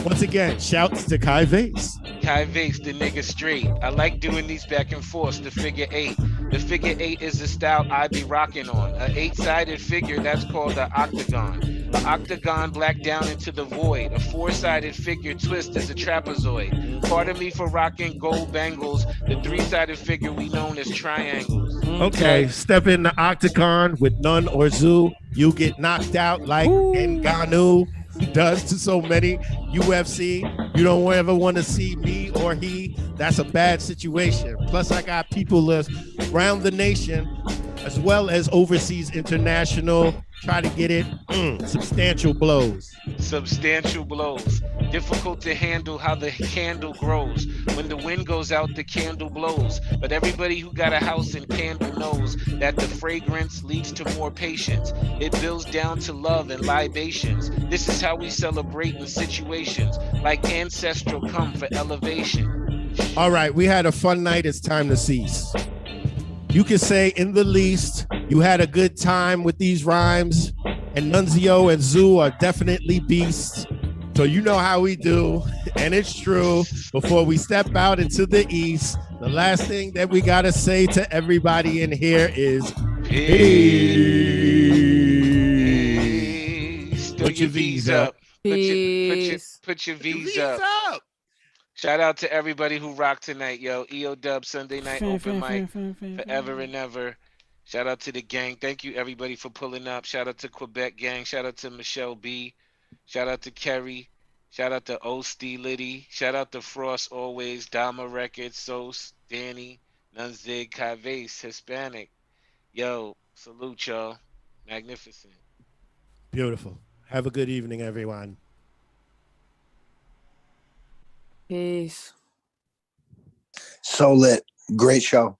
Once again, shouts to Kyvace. Kyvace, the nigga straight. I like doing these back and forth, the figure 8. The figure 8 is the style I be rocking on. An 8-sided figure, that's called an octagon. An octagon black down into the void. A 4-sided figure twist is a trapezoid. Pardon me for rocking gold bangles. The 3-sided figure we known as triangles. Okay, step in the octagon with None or Zoo. You get knocked out like Ngannou does to so many. UFC, you don't ever want to see me or he. That's a bad situation. Plus, I got people around the nation as well as overseas international. Try to get it. Substantial blows. Substantial blows. Difficult to handle how the candle grows. When the wind goes out, the candle blows. But everybody who got a house in Candle knows that the fragrance leads to more patience. It builds down to love and libations. This is how we celebrate in situations like ancestral come for elevation. All right, we had a fun night. It's time to cease. You can say in the least, you had a good time with these rhymes, and Nonezeo and Zoo are definitely beasts. So you know how we do, and it's true. Before we step out into the east, the last thing that we gotta say to everybody in here is peace. Put your V's up. Put your V's up. Shout out to everybody who rocked tonight, yo. EODUB Sunday night open mic forever and ever. Shout out to the gang. Thank you everybody for pulling up. Shout out to Quebec gang. Shout out to Michelle B. Shout out to Kerry. Shout out to Osty Liddy. Shout out to Frost Always, Dama Records, Sos, Danny, Nunzig, Kyvace, Hispanic. Yo, salute y'all. Magnificent. Beautiful. Have a good evening, everyone. Peace. So lit. Great show.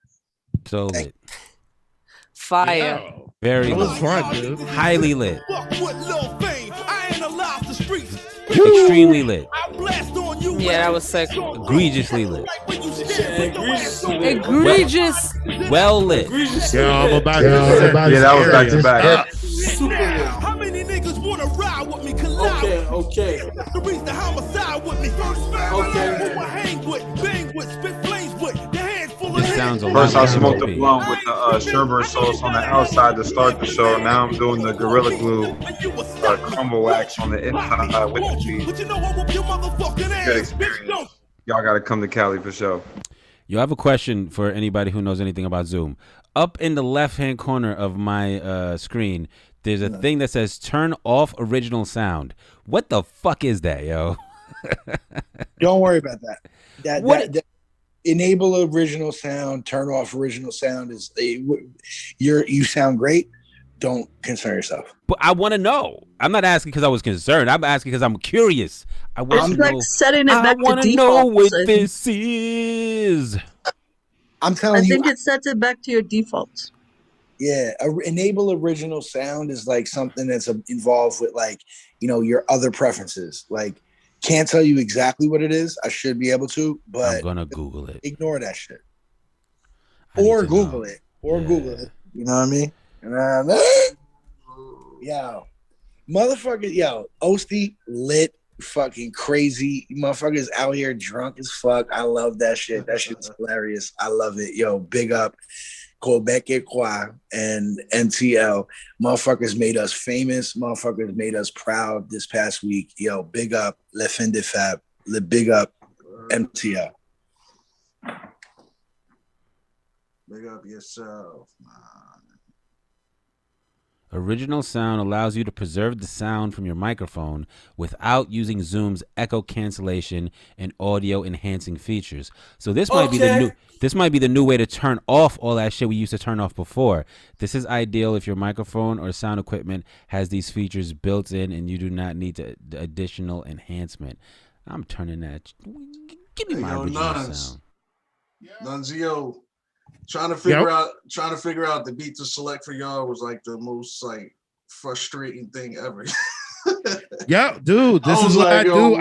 So lit. Fire. Very That lit. was fun, dude. Highly lit. Extremely lit. Yeah, that was sick. Egregiously lit. Egregious. Well lit. Yeah, I'm about to Yeah, that was back to back. Super lit. How many niggas wanna ride with me? Okay. The reason the homicide with me. Okay. Hang with, bang with, spit flames with. The hands full of This sounds a lot First, I like smoked the MLP. blunt with the sherbet sauce on the outside to start the show. Now I'm doing the Gorilla Glue crumble wax on the inside with the beat. Good experience. Y'all got to come to Cali for sure. Yo, I have a question for anybody who knows anything about Zoom. Up in the left-hand corner of my screen, there's a thing that says turn off original sound. What the fuck is that, yo? Don't worry about that. That enable original sound, turn off original sound is you sound great. Don't concern yourself. But I want to know. I'm not asking because I was concerned. I'm asking because I'm curious. I want to know. Setting it back to I want to default. know what this is. I'm telling you. I think it sets it back to your defaults. Yeah, enable original sound is like something that's involved with your other preferences. Like, can't tell you exactly what it is. I should be able to, but I'm gonna Google it. Ignore that shit, or Google it, Google it. You know what I mean? Yo, motherfucker, yo, Osty lit, fucking crazy. Motherfuckers out here drunk as fuck. I love that shit. That shit's hilarious. I love it. Yo, big up. Quebec and NTL. Motherfuckers made us famous. Motherfuckers made us proud this past week. Yo, big up Le Fin de Fab. Big up MTL. Big up yourself, man. Original sound allows you to preserve the sound from your microphone without using Zoom's echo cancellation and audio enhancing features. So this might be the new way to turn off all that shit we used to turn off before. This is ideal if your microphone or sound equipment has these features built in and you do not need additional enhancement. I'm turning that. Give me my original sound. Nonezeo. Trying to figure out the beat to select for y'all was like the most frustrating thing ever. Yeah, dude, this is what I do.